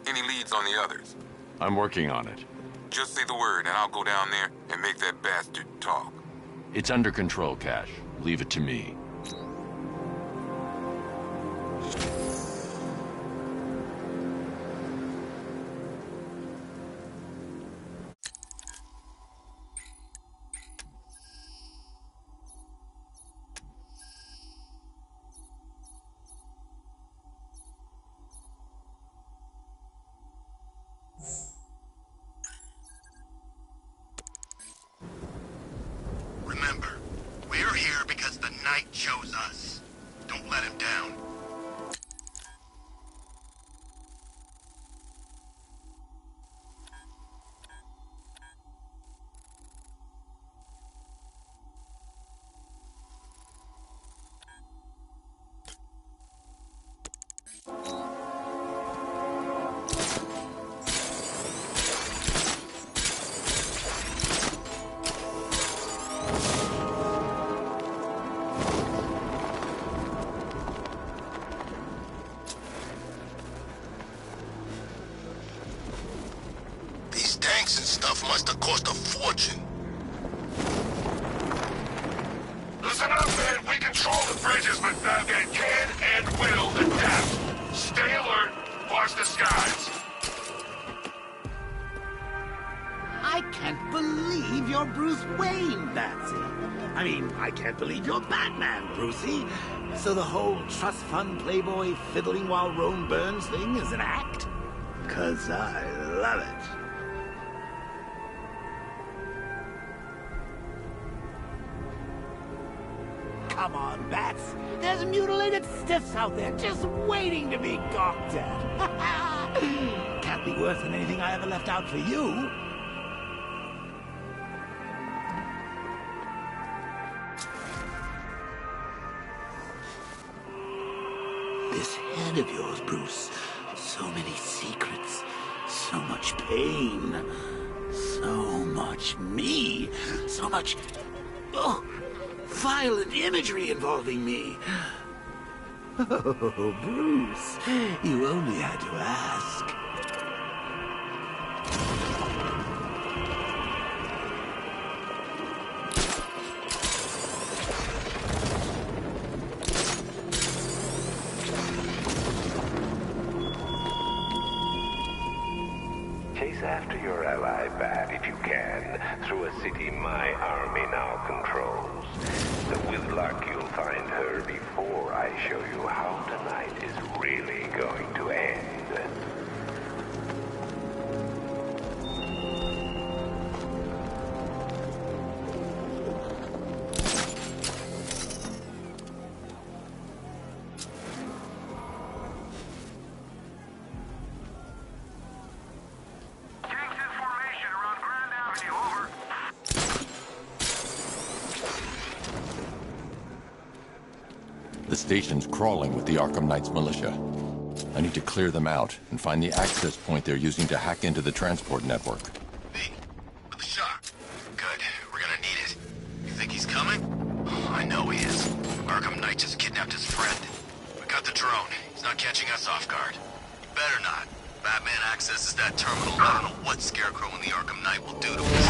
Any leads on the others? I'm working on it. Just say the word and I'll go down there and make that bastard talk. It's under control, Cash. Leave it to me. Remember, we're here because the Knight chose us. Don't let him down. These tanks and stuff must have cost a fortune. Listen up, man. We control the bridges, but Batman can and will adapt. Stay alert. Watch the skies. I can't believe you're Bruce Wayne, Batsy. I mean, I can't believe you're Batman, Brucey. So the whole trust fund playboy fiddling while Rome burns thing is an act? 'Cause I love it. come on, Bats. There's mutilated stiffs out there just waiting to be gawked at. Can't be worse than anything I ever left out for you. This head of yours, Bruce. So many secrets. So much pain. So much me. So much... oh, violent imagery involving me. Oh, Bruce. You only had to ask. Chase after your ally, Bat, if you can, through a city my army now controls. With luck, you'll find her before I show you how tonight is really going to end. The station's crawling with the Arkham Knights militia. I need to clear them out and find the access point they're using to hack into the transport network. Me, with the shot. Good, we're gonna need it. You think he's coming? Oh, I know he is. Arkham Knight just kidnapped his friend. We got the drone. He's not catching us off guard. He better not. Batman accesses that terminal. I don't know what Scarecrow and the Arkham Knight will do to us.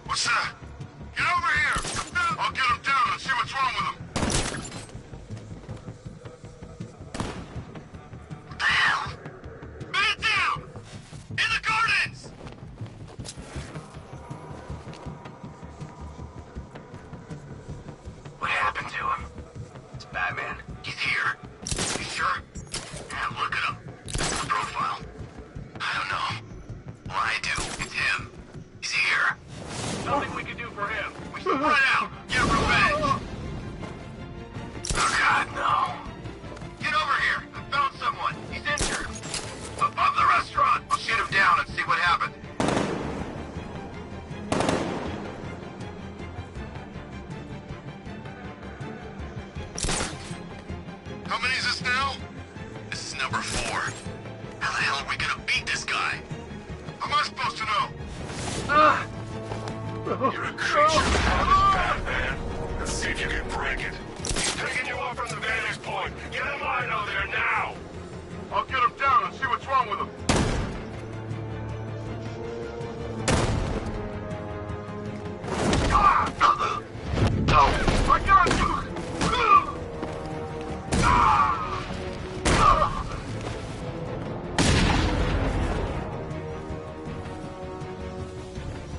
What's that? Get over here! I'll get him down and see what's wrong with him. What the hell? Man down! In the gardens! What happened to him? It's Batman. He's here. You sure? Yeah, look at him. That's his profile. I don't know. Well, I do. It's him. He's here. Nothing we can do for him. We should run out. Get revenge. Oh, God, no. Get over here. I found someone. He's injured. Above the restaurant. I'll shoot him down and see what happened. How many is this now? This is number 4. How the hell are we gonna beat this guy? How am I supposed to know? You're a creature of habit, Batman. Let's see if you can break it. He's taking you off from the vantage point. Get in line out there now. I'll get him down and see what's wrong with him. I got you!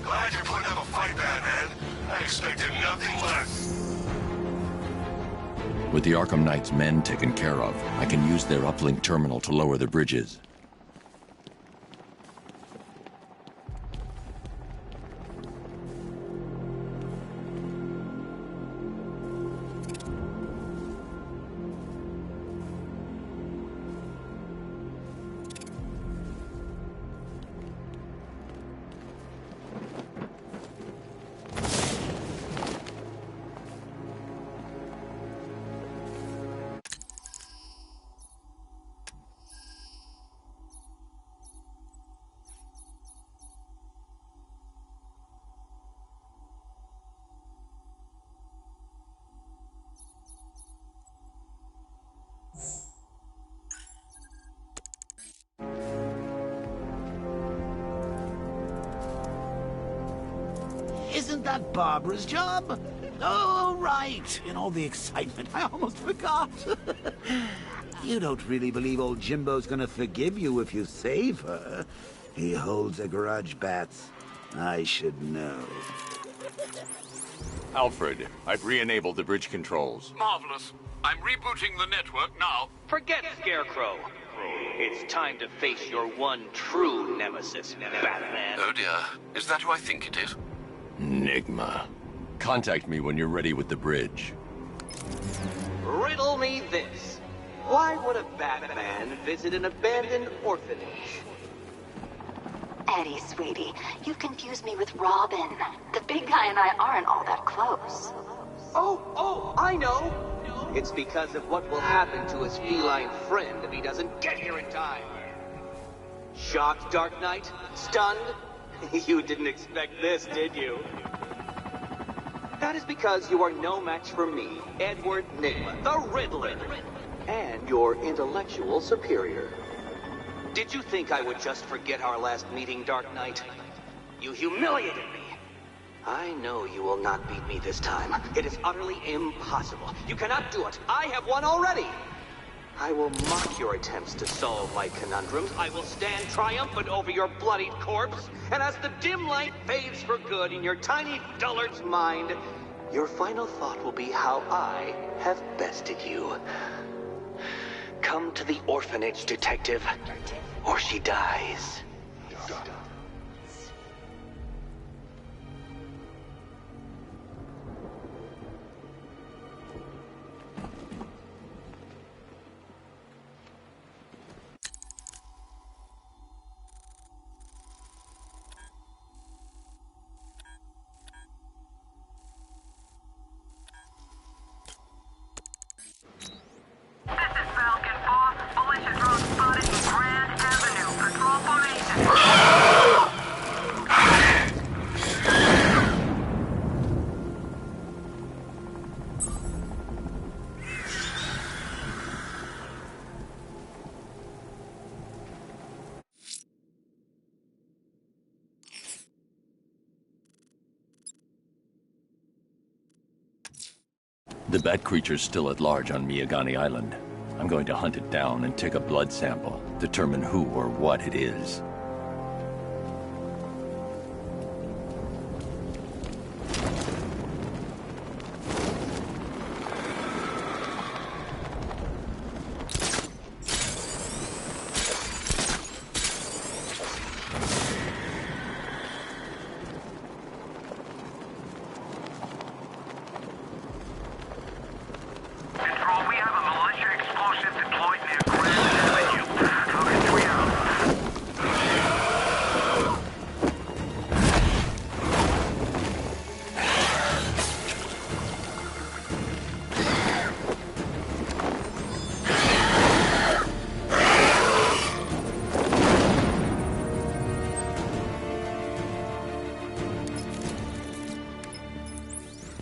Glad you're putting up a fight, Batman. I expected nothing less. With the Arkham Knights' men taken care of, I can use their uplink terminal to lower the bridges. Isn't that Barbara's job? Oh, right. In all the excitement, I almost forgot. You don't really believe old Jimbo's gonna forgive you if you save her. He holds a grudge, Bats. I should know. Alfred, I've re-enabled the bridge controls. Marvelous. I'm rebooting the network now. Forget Scarecrow. It's time to face your one true nemesis, Batman. Oh dear. Is that who I think it is? Enigma. Contact me when you're ready with the bridge. Riddle me this. Why would a Batman visit an abandoned orphanage? Eddie, sweetie, you've confused me with Robin. The big guy and I aren't all that close. Oh, I know. It's because of what will happen to his feline friend if he doesn't get here in time. Shocked, Dark Knight? Stunned? You didn't expect this, did you? That is because you are no match for me, Edward Nygma, the Riddler, and your intellectual superior. Did you think I would just forget our last meeting, Dark Knight? You humiliated me. I know you will not beat me this time. It is utterly impossible. You cannot do it. I have won already. I will mock your attempts to solve my conundrums. I will stand triumphant over your bloodied corpse. And as the dim light fades for good in your tiny dullard's mind, your final thought will be how I have bested you. Come to the orphanage, detective, or she dies. The bat creature's still at large on Miyagani Island. I'm going to hunt it down and take a blood sample, determine who or what it is.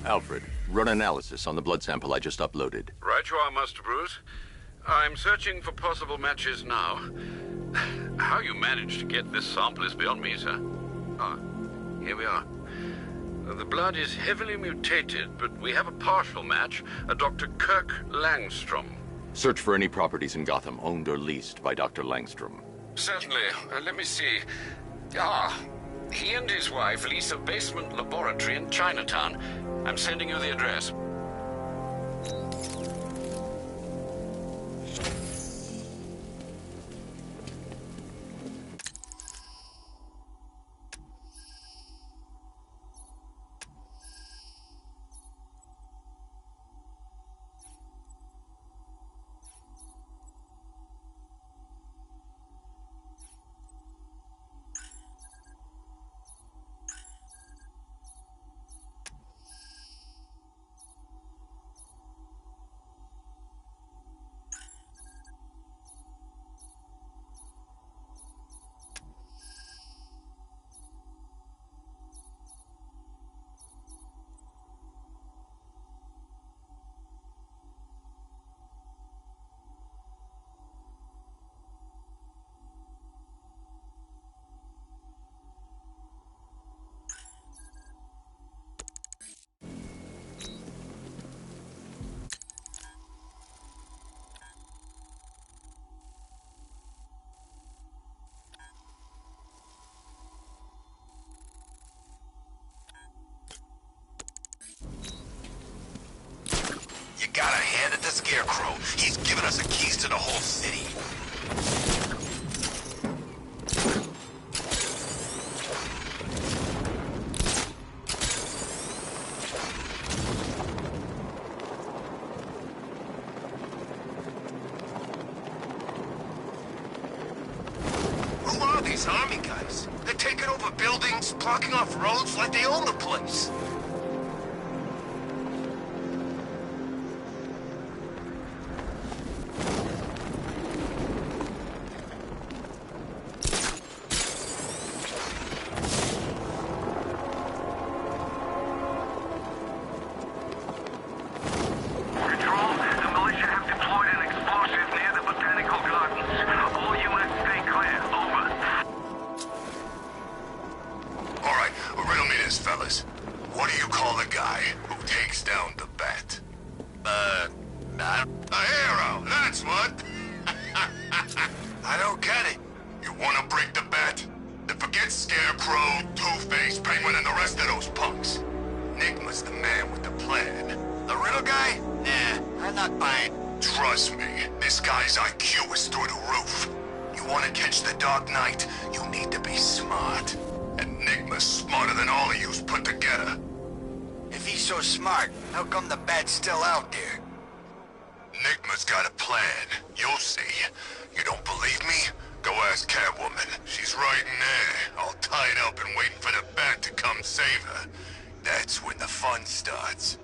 Alfred, run analysis on the blood sample I just uploaded. Right you are, Master Bruce. I'm searching for possible matches now. How you managed to get this sample is beyond me, sir. Ah, here we are. The blood is heavily mutated, but we have a partial match, a Dr. Kirk Langstrom. Search for any properties in Gotham owned or leased by Dr. Langstrom. Certainly. Let me see. Ah, he and his wife lease a basement laboratory in Chinatown. I'm sending you the address. Scarecrow. He's given us the keys to the whole city. Who are these army guys? They're taking over buildings, blocking off roads like they own the place. Trust me, this guy's IQ is through the roof. You want to catch the Dark Knight, you need to be smart. Enigma's smarter than all of yous put together. If he's so smart, how come the Bat's still out there? Enigma's got a plan. You'll see. You don't believe me? Go ask Catwoman. She's right in there, all tied up and waiting for the Bat to come save her. That's when the fun starts.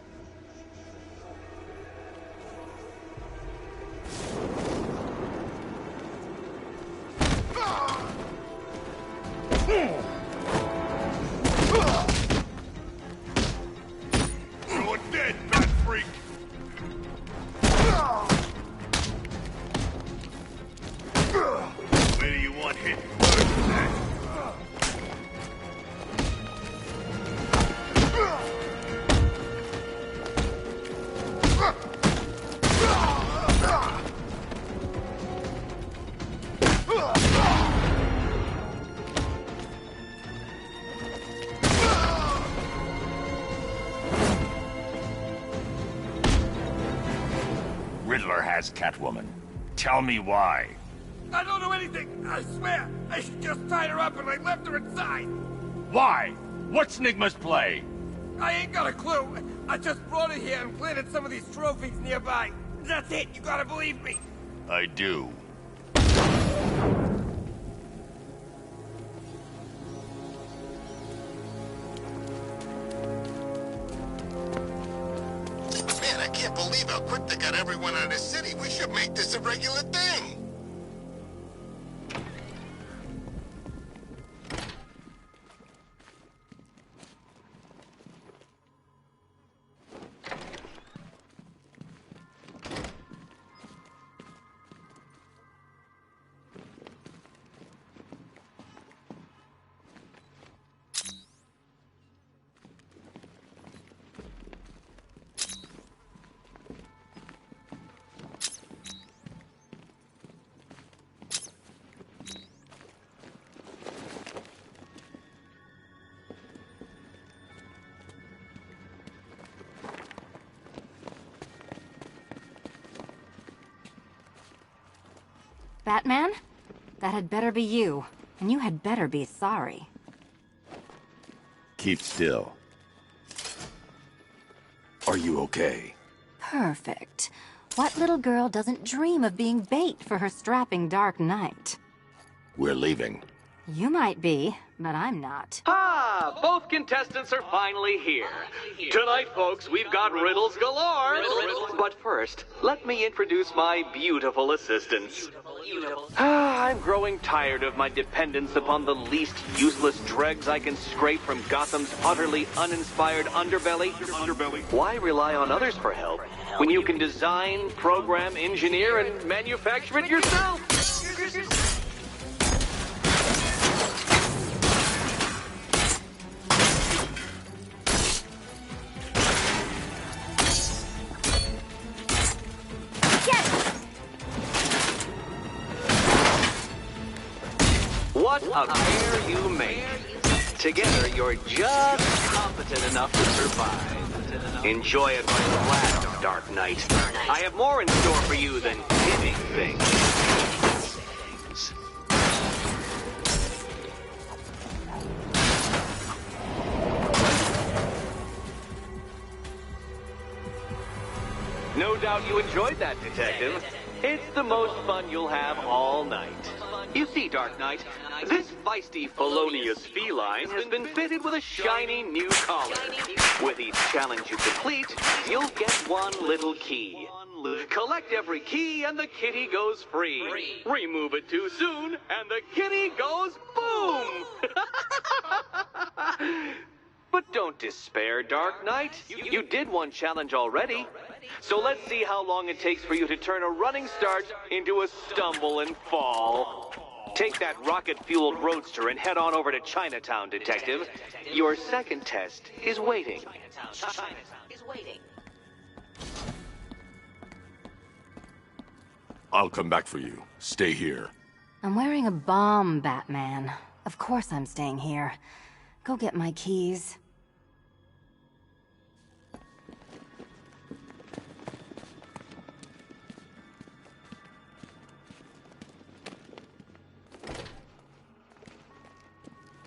You're dead, Bat Freak! Where do you want hit first, Bat? Riddler has Catwoman. Tell me why. I don't know anything, I swear. I just tied her up and I left her inside. Why? What's Enigma's play? I ain't got a clue. I just brought her here and planted some of these trophies nearby. That's it, you gotta believe me. I do. Man, I can't believe how quick they got everyone out of the city. We should make this a regular thing. Batman? That had better be you. And you had better be sorry. Keep still. Are you okay? Perfect. What little girl doesn't dream of being bait for her strapping Dark Knight? We're leaving. You might be, but I'm not. Ah, both contestants are finally here. Tonight, folks, we've got riddles galore. But first, let me introduce my beautiful assistants. I'm growing tired of my dependence upon the least useless dregs I can scrape from Gotham's utterly uninspired underbelly. Why rely on others for help when you can design, program, engineer, and manufacture it yourself? What a pair you make. Together, you're just competent enough to survive. Enjoy it while it lasts. Dark Knight. I have more in store for you than hitting things. No doubt you enjoyed that, Detective. It's the most fun you'll have all night. You see, Dark Knight, this feisty felonious feline has been fitted with a shiny new collar. With each challenge you complete, you'll get one little key. Collect every key and the kitty goes free. Remove it too soon and the kitty goes boom! But don't despair, Dark Knight. You did one challenge already. So let's see how long it takes for you to turn a running start into a stumble and fall. Take that rocket-fueled roadster and head on over to Chinatown, Detective. Your second test is waiting. I'll come back for you. Stay here. I'm wearing a bomb, Batman. Of course I'm staying here. Go get my keys.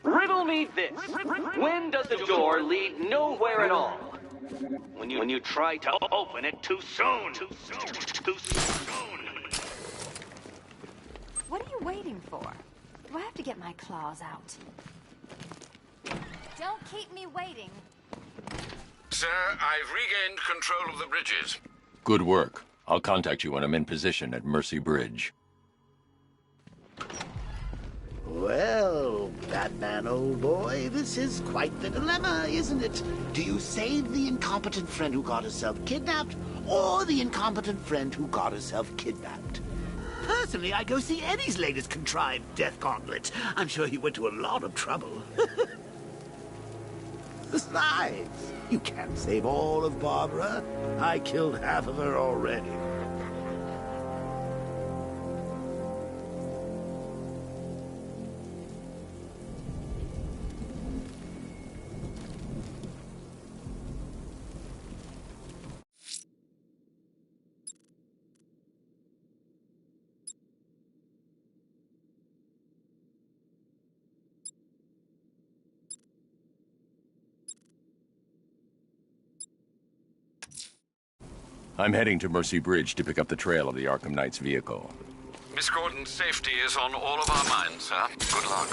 Riddle me this. When does a door lead nowhere at all? When you try to open it too soon. Too soon. What are you waiting for? Do I have to get my claws out? Don't keep me waiting. Sir, I've regained control of the bridges. Good work. I'll contact you when I'm in position at Mercy Bridge. Well, Batman, old boy, this is quite the dilemma, isn't it? Do you save the incompetent friend who got herself kidnapped, or the incompetent friend who got herself kidnapped? Personally, I go see Eddie's latest contrived death gauntlet. I'm sure he went to a lot of trouble. Besides, you can't save all of Barbara. I killed half of her already. I'm heading to Mercy Bridge to pick up the trail of the Arkham Knight's vehicle. Miss Gordon's safety is on all of our minds, sir. Good luck.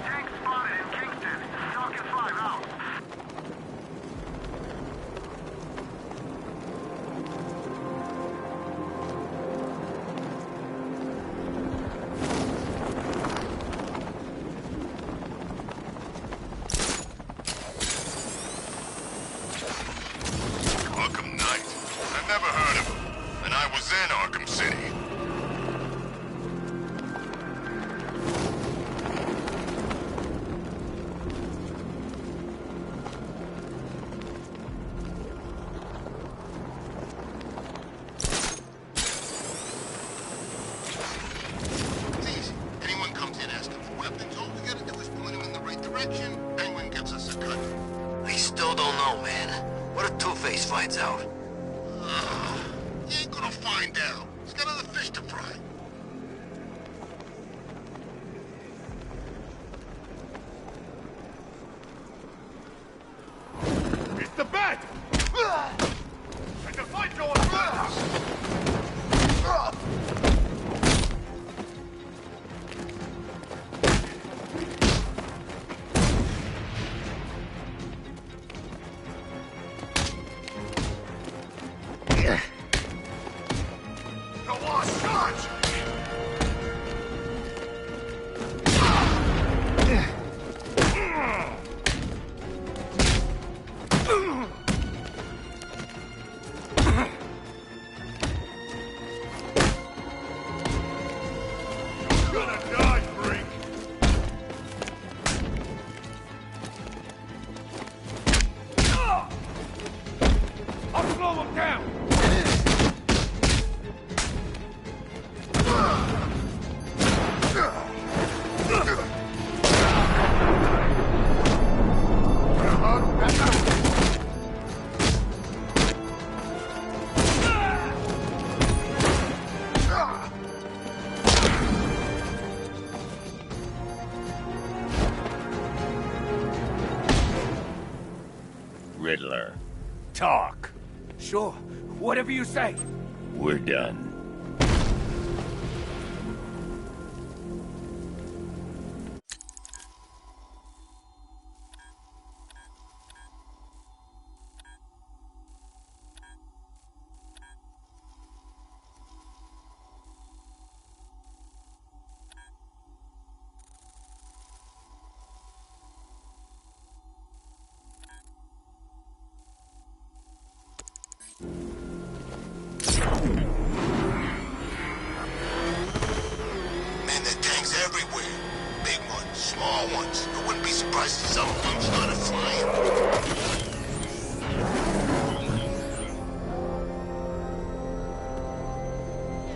Tank spotted in Kingston. Falcon 5 out. Arkham Knight? I've never heard of him. And I was in Arkham City. It's easy. Anyone comes in asking for weapons, all we gotta do is point them in the right direction. Anyone gives us a cut. I still don't know, man. What if Two-Face finds out? He ain't gonna find out. He's got other fish to fry. It's the bat! And the fight going fast! Riddler. Talk. Sure. Whatever you say. We're done. Man, there are tanks everywhere. Big ones, small ones. I wouldn't be surprised if some of them started flying.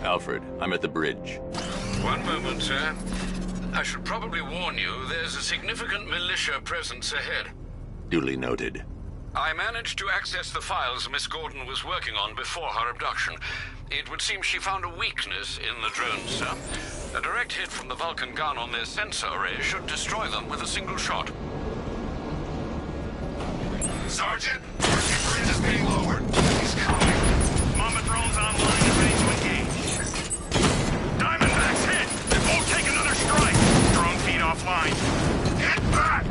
Alfred, I'm at the bridge. One moment, sir. I should probably warn you, there's a significant militia presence ahead. Duly noted. I managed to access the files Miss Gordon was working on before her abduction. It would seem she found a weakness in the drones, sir. A direct hit from the Vulcan gun on their sensor array should destroy them with a single shot. Sergeant, Percy Bridge is being lowered. He's coming. Mama drones online and ready to engage. Diamondbacks hit! It won't take another strike! Drone feed offline. Get back!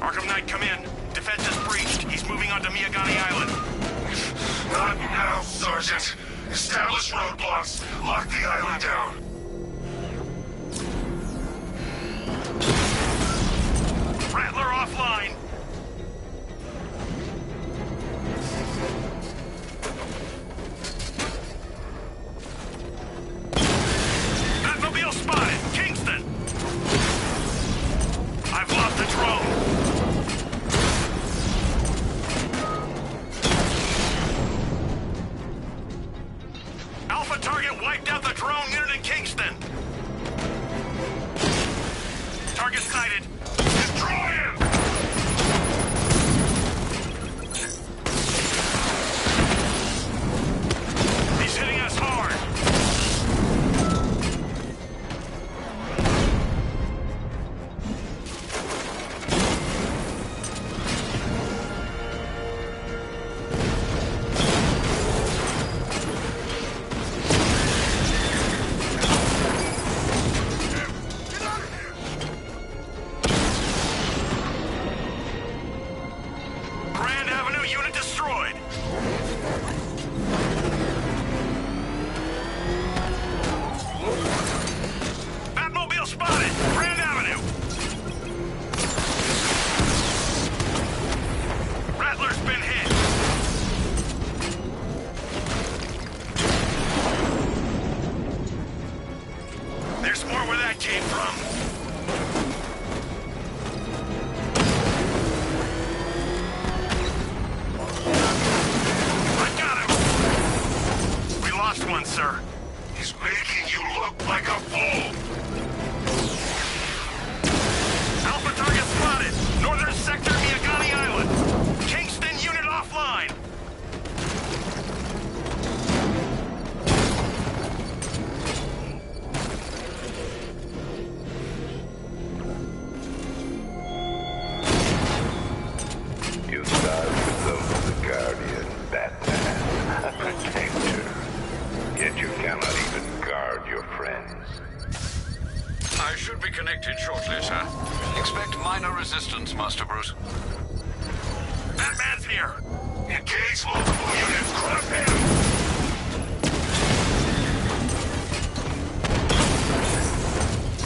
Arkham Knight, come in. Defense is breached. He's moving onto Miyagani Island. Not now, Sergeant. Establish roadblocks. Lock the island down. Rattler offline. Batmobile spotted. Kingston. I've lost the drone. Alpha target wiped out the drone unit in Kingston. Target sighted. Destroy him! He's hitting us hard. Grand Avenue unit destroyed. Batmobile spotted. Grand Avenue. Rattler's been hit. There's more where that came from. I got him! We lost one, sir. He's making you look like a fool! Alpha target spotted! Northern sector, Miyagani Island! Kingston unit offline! You start with the Guardian, Batman, a protector. Yet you cannot even guard your friends. I should be connected shortly, sir. Expect minor resistance, Master Bruce. Batman's here! Engage multiple units, crush him!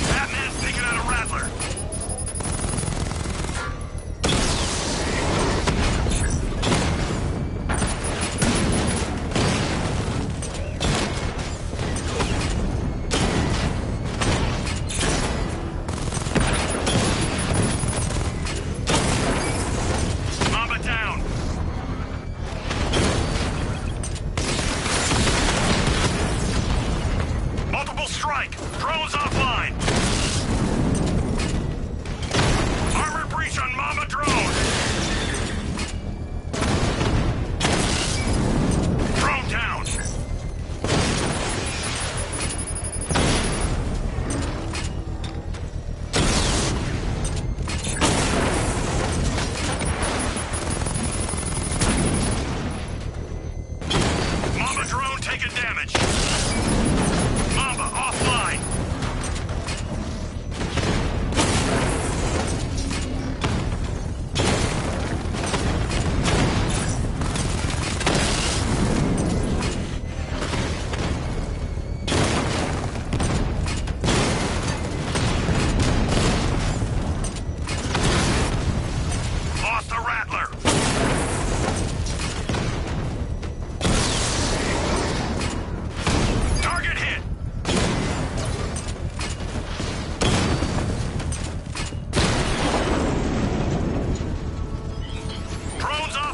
Batman's taking out a Rattler! Mamba down!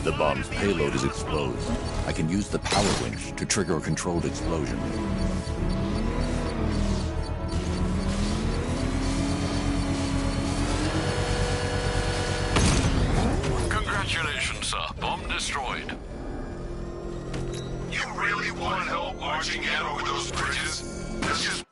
The bomb's payload is exposed. I can use the power winch to trigger a controlled explosion. Congratulations, sir. Bomb destroyed. You really want help marching in over those bridges? Let's just...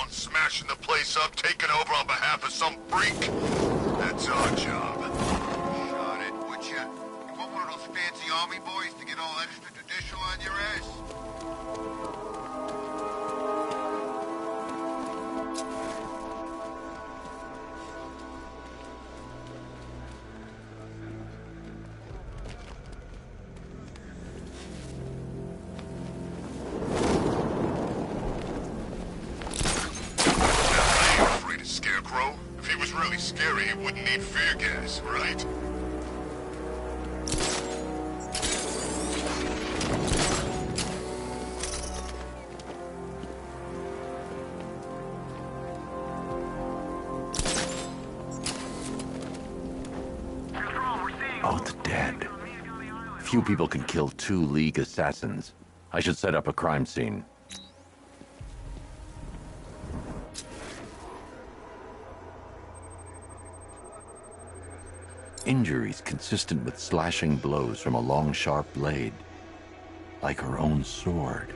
Smashing the place up, taking over on behalf of some freak. That's our job. Shot it, would ya? You want one of those fancy army boys to get all extrajudicial on your ass? Scary, he wouldn't need fear gas, right? Both dead. Few people can kill 2 League assassins. I should set up a crime scene. Injuries consistent with slashing blows from a long, sharp blade. Like her own sword.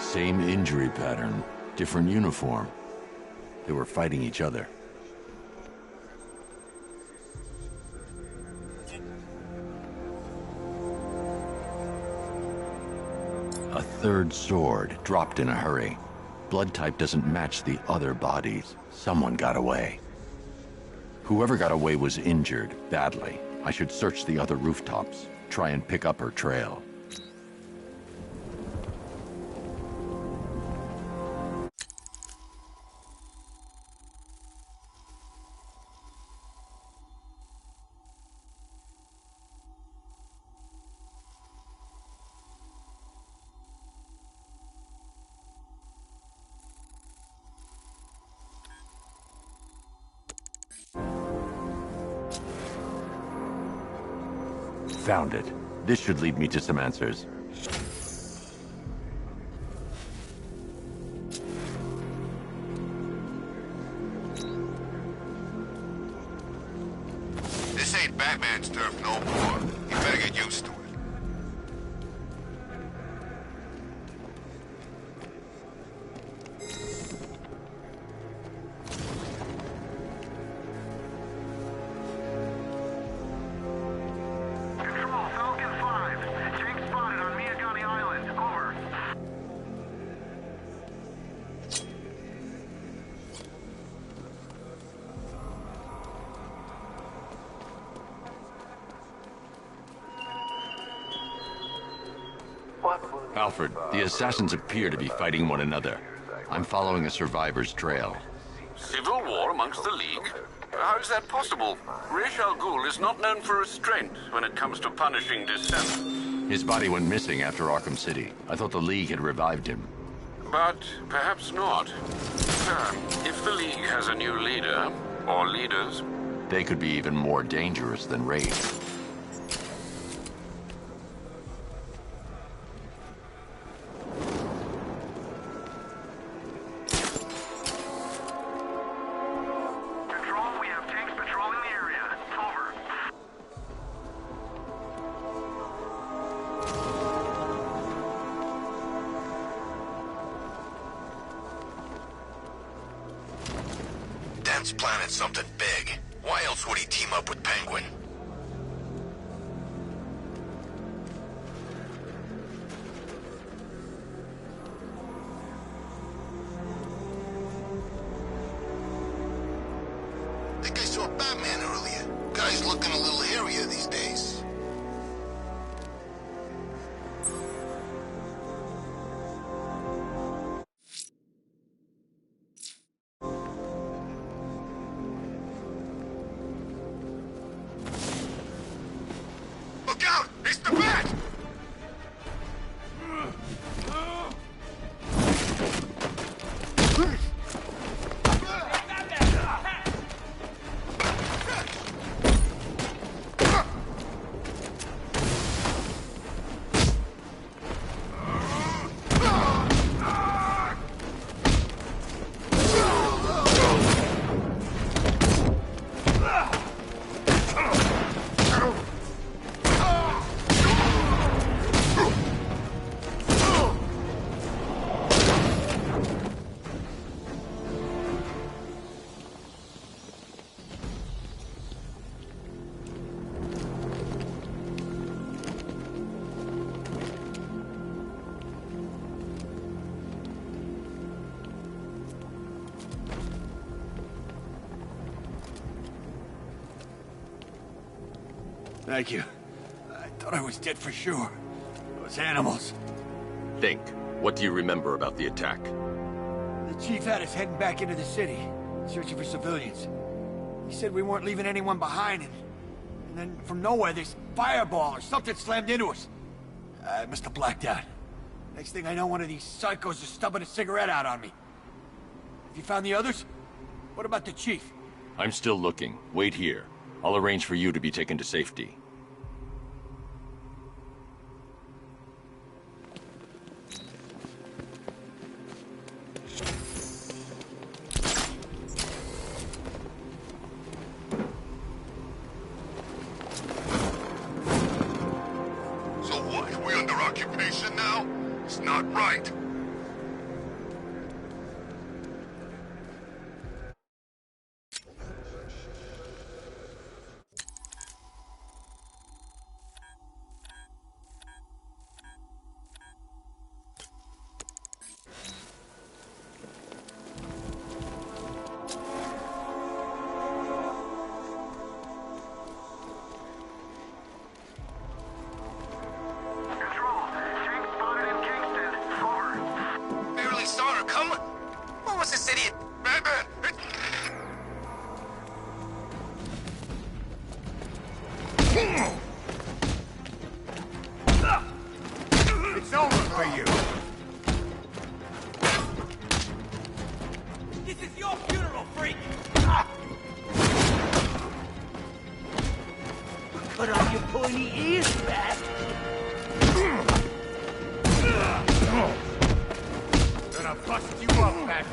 Same injury pattern, different uniform. They were fighting each other. A third sword dropped in a hurry. blood type doesn't match the other bodies. Someone got away. Whoever got away was injured, badly. I should search the other rooftops, try and pick up her trail. Found it. This should lead me to some answers. This ain't Batman's turf no more. You better get used to it. Alfred, the assassins appear to be fighting one another. I'm following a survivor's trail. Civil war amongst the League? How is that possible? Ra's al Ghul is not known for restraint when it comes to punishing dissent. His body went missing after Arkham City. I thought the League had revived him. But perhaps not. If the League has a new leader, or leaders... They could be even more dangerous than Ra's. Dent's planning something big. Why else would he team up with Penguin? I think I saw Batman earlier. Guy's looking a little hairier these days. Look out! It's the Bat! Thank you. I thought I was dead for sure. Those animals. Think. What do you remember about the attack? The chief had us heading back into the city, searching for civilians. He said we weren't leaving anyone behind, and then from nowhere, this fireball or something slammed into us. I must have blacked out. Next thing I know, one of these psychos is stubbing a cigarette out on me. Have you found the others? What about the chief? I'm still looking. Wait here. I'll arrange for you to be taken to safety. So what? We under occupation now? It's not right. for you. This is your funeral, freak! Put on your pointy ears, Bat. Gonna bust you up, Batman.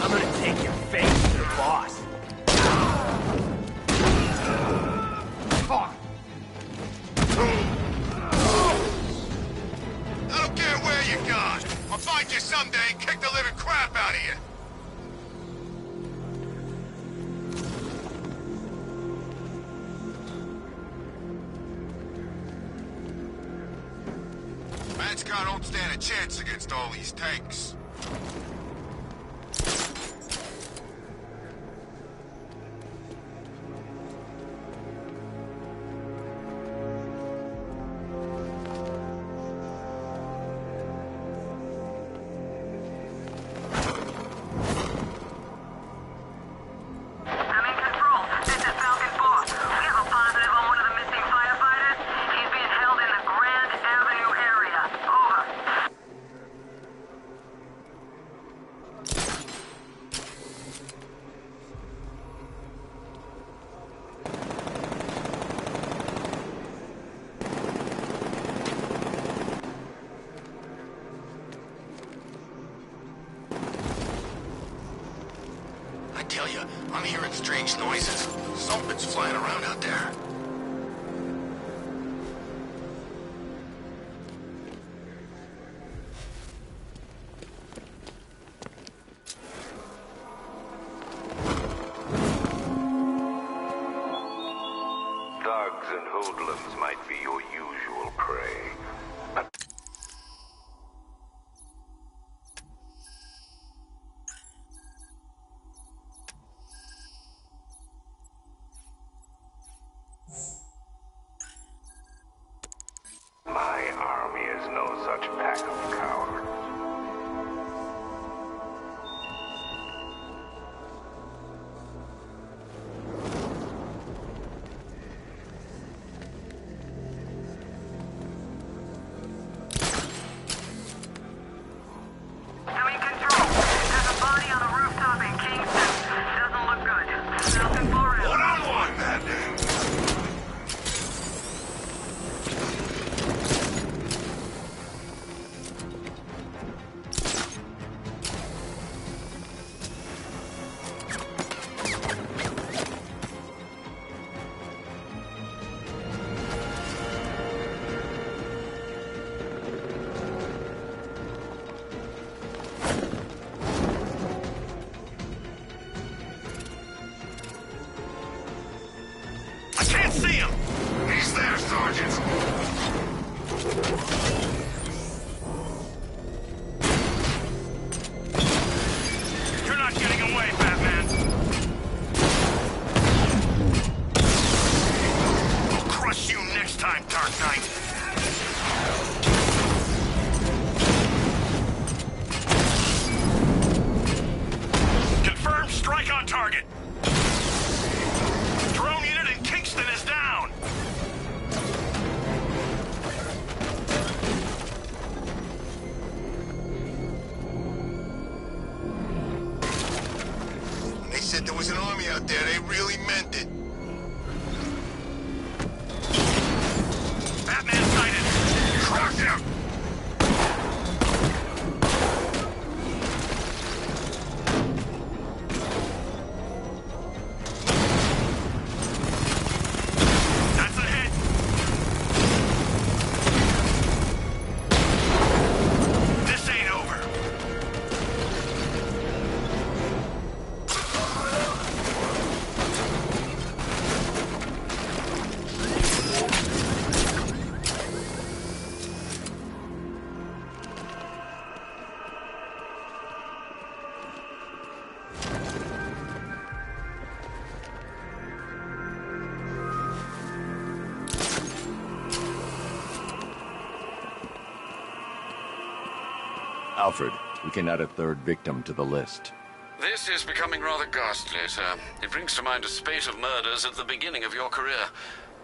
I'm gonna take your face to the boss. I don't care where you're gone. I'll find you someday and kick the living crap out of you. Manskar don't stand a chance against all these tanks. I'm in control. This is Falcon 4. We have a positive on one of the missing firefighters. He's being held in the Grand Avenue area. Over. I tell you, I'm hearing strange noises. Something's flying around out there. Thugs and hoodlums might be your usual prey. My army is no such pack of cowards. I'm in control. There's a body on a rooftop in Kingston. Doesn't look good. Falcon 4 out. One-on-one, man. I can't see him! He's there, Sergeant! You're not getting away, Batman! I'll crush you next time, Dark Knight! Confirmed strike on target! Drone unit in Kingston is down! They said there was an army out there. They really meant it. Batman sighted! Crush him! That's a hit! This ain't over! Alfred, we can add a third victim to the list. This is becoming rather ghastly, sir. It brings to mind a spate of murders at the beginning of your career.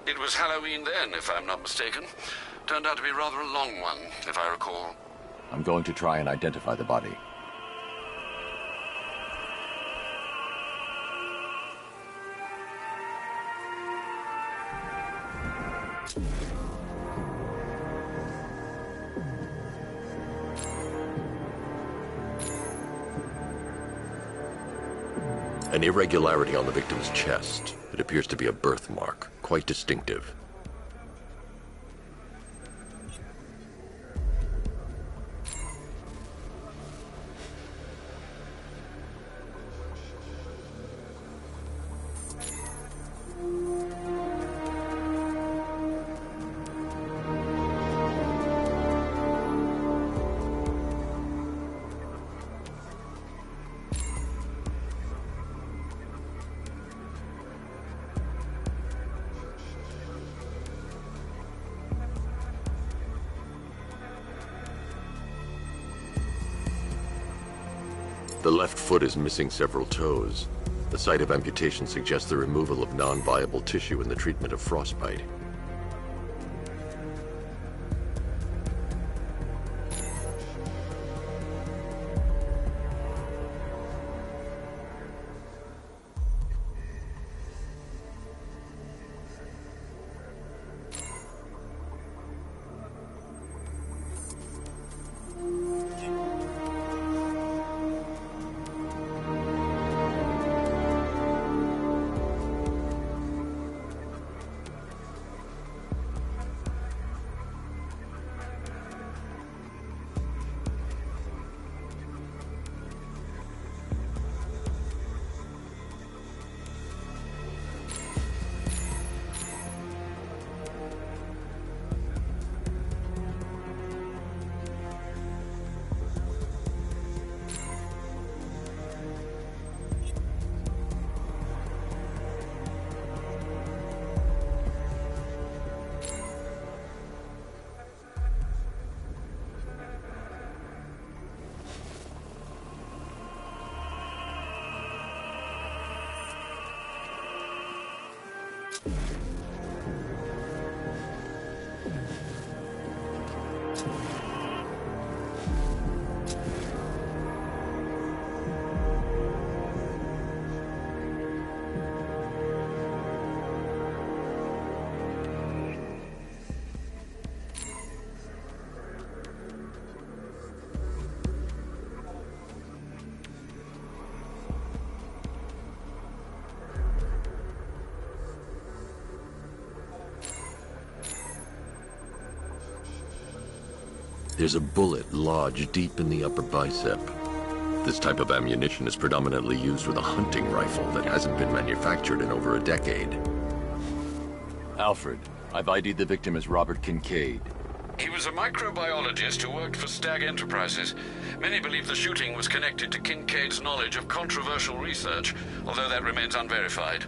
It was Halloween then, if I'm not mistaken. Turned out to be rather a long one, if I recall. I'm going to try and identify the body. An irregularity on the victim's chest. It appears to be a birthmark, quite distinctive. The left foot is missing several toes. The site of amputation suggests the removal of non-viable tissue in the treatment of frostbite. There's a bullet lodged deep in the upper bicep. This type of ammunition is predominantly used with a hunting rifle that hasn't been manufactured in over a decade. Alfred, I've ID'd the victim as Robert Kincaid. He was a microbiologist who worked for Stag Enterprises. Many believe the shooting was connected to Kincaid's knowledge of controversial research, although that remains unverified.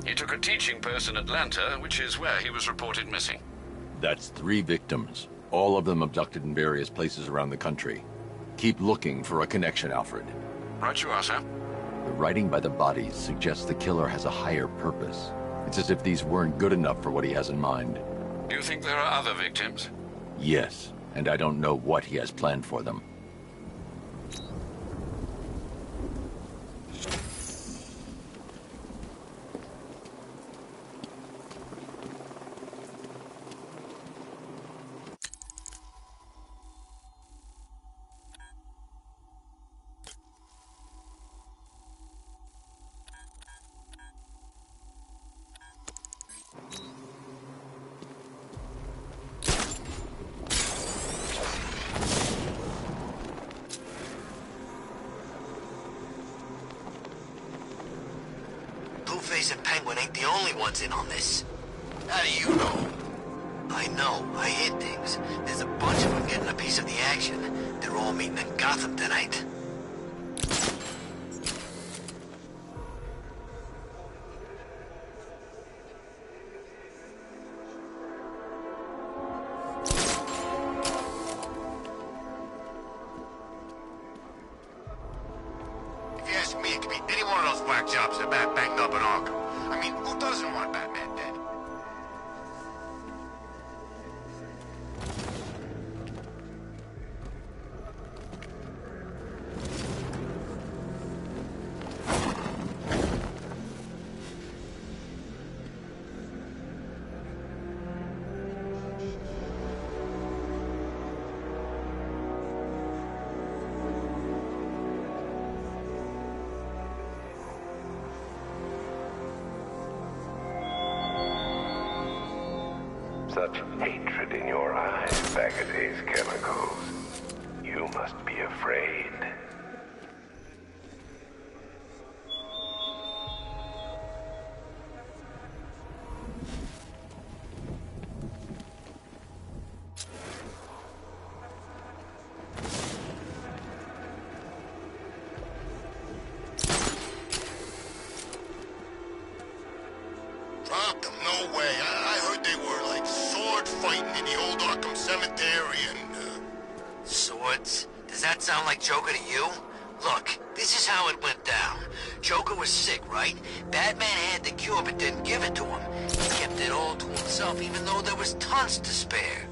He took a teaching post in Atlanta, which is where he was reported missing. That's 3 victims, all of them abducted in various places around the country. Keep looking for a connection, Alfred. Right you are, sir. The writing by the bodies suggests the killer has a higher purpose. It's as if these weren't good enough for what he has in mind. Do you think there are other victims? Yes, and I don't know what he has planned for them. Two-Face and Penguin ain't the only ones in on this. How do you know? I know. I hear things. There's a bunch of them getting a piece of the action. They're all meeting in Gotham tonight. If you ask me, jobs are back banged up in Arkham. I mean, who doesn't want Batman dead? Such hatred in your eyes, Bagaday's chemicals. You must be afraid. Dropped them? No way. I heard they were like sword fighting in the old Arkham Cemetery and, Swords? Does that sound like Joker to you? Look, this is how it went down. Joker was sick, right? Batman had the cure but didn't give it to him. He kept it all to himself even though there was tons to spare.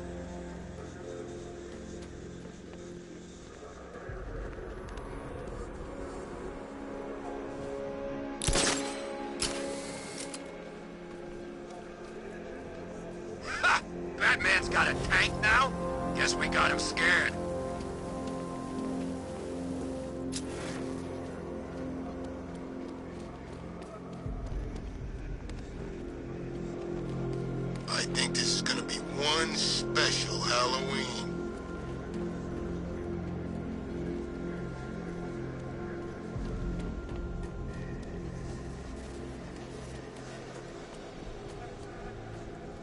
Ha! Batman's got a tank now? Guess we got him scared. I think this is gonna be one special Halloween.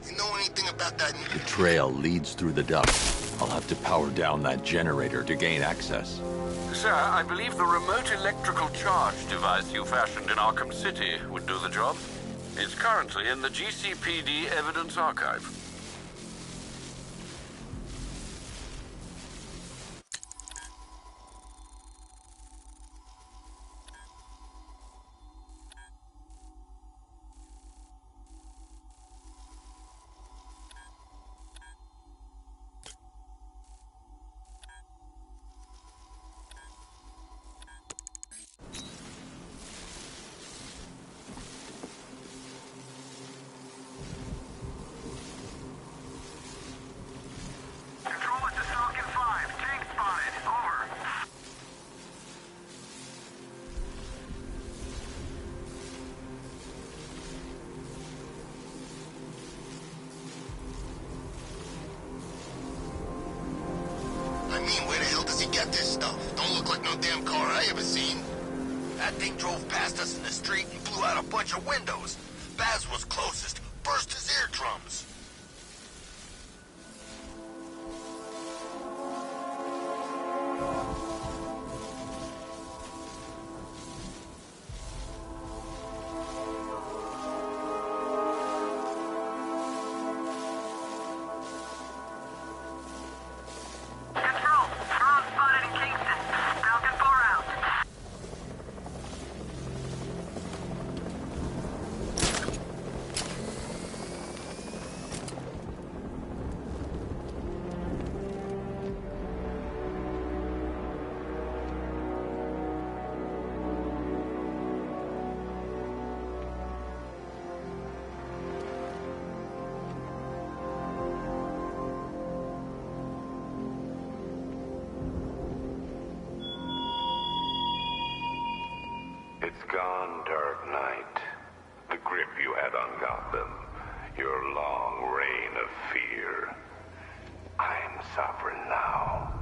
You know anything about that? The trail leads through the duct. I'll have to power down that generator to gain access. Sir, I believe the remote electrical charge device you fashioned in Arkham City would do the job. It's currently in the GCPD Evidence Archive. I mean, where the hell does he get this stuff? Don't look like no damn car I ever seen. That thing drove past us in the street and blew out a bunch of windows. Baz was closest, burst his eardrums. It's gone, Dark Knight. The grip you had on Gotham. Your long reign of fear. I'm sovereign now.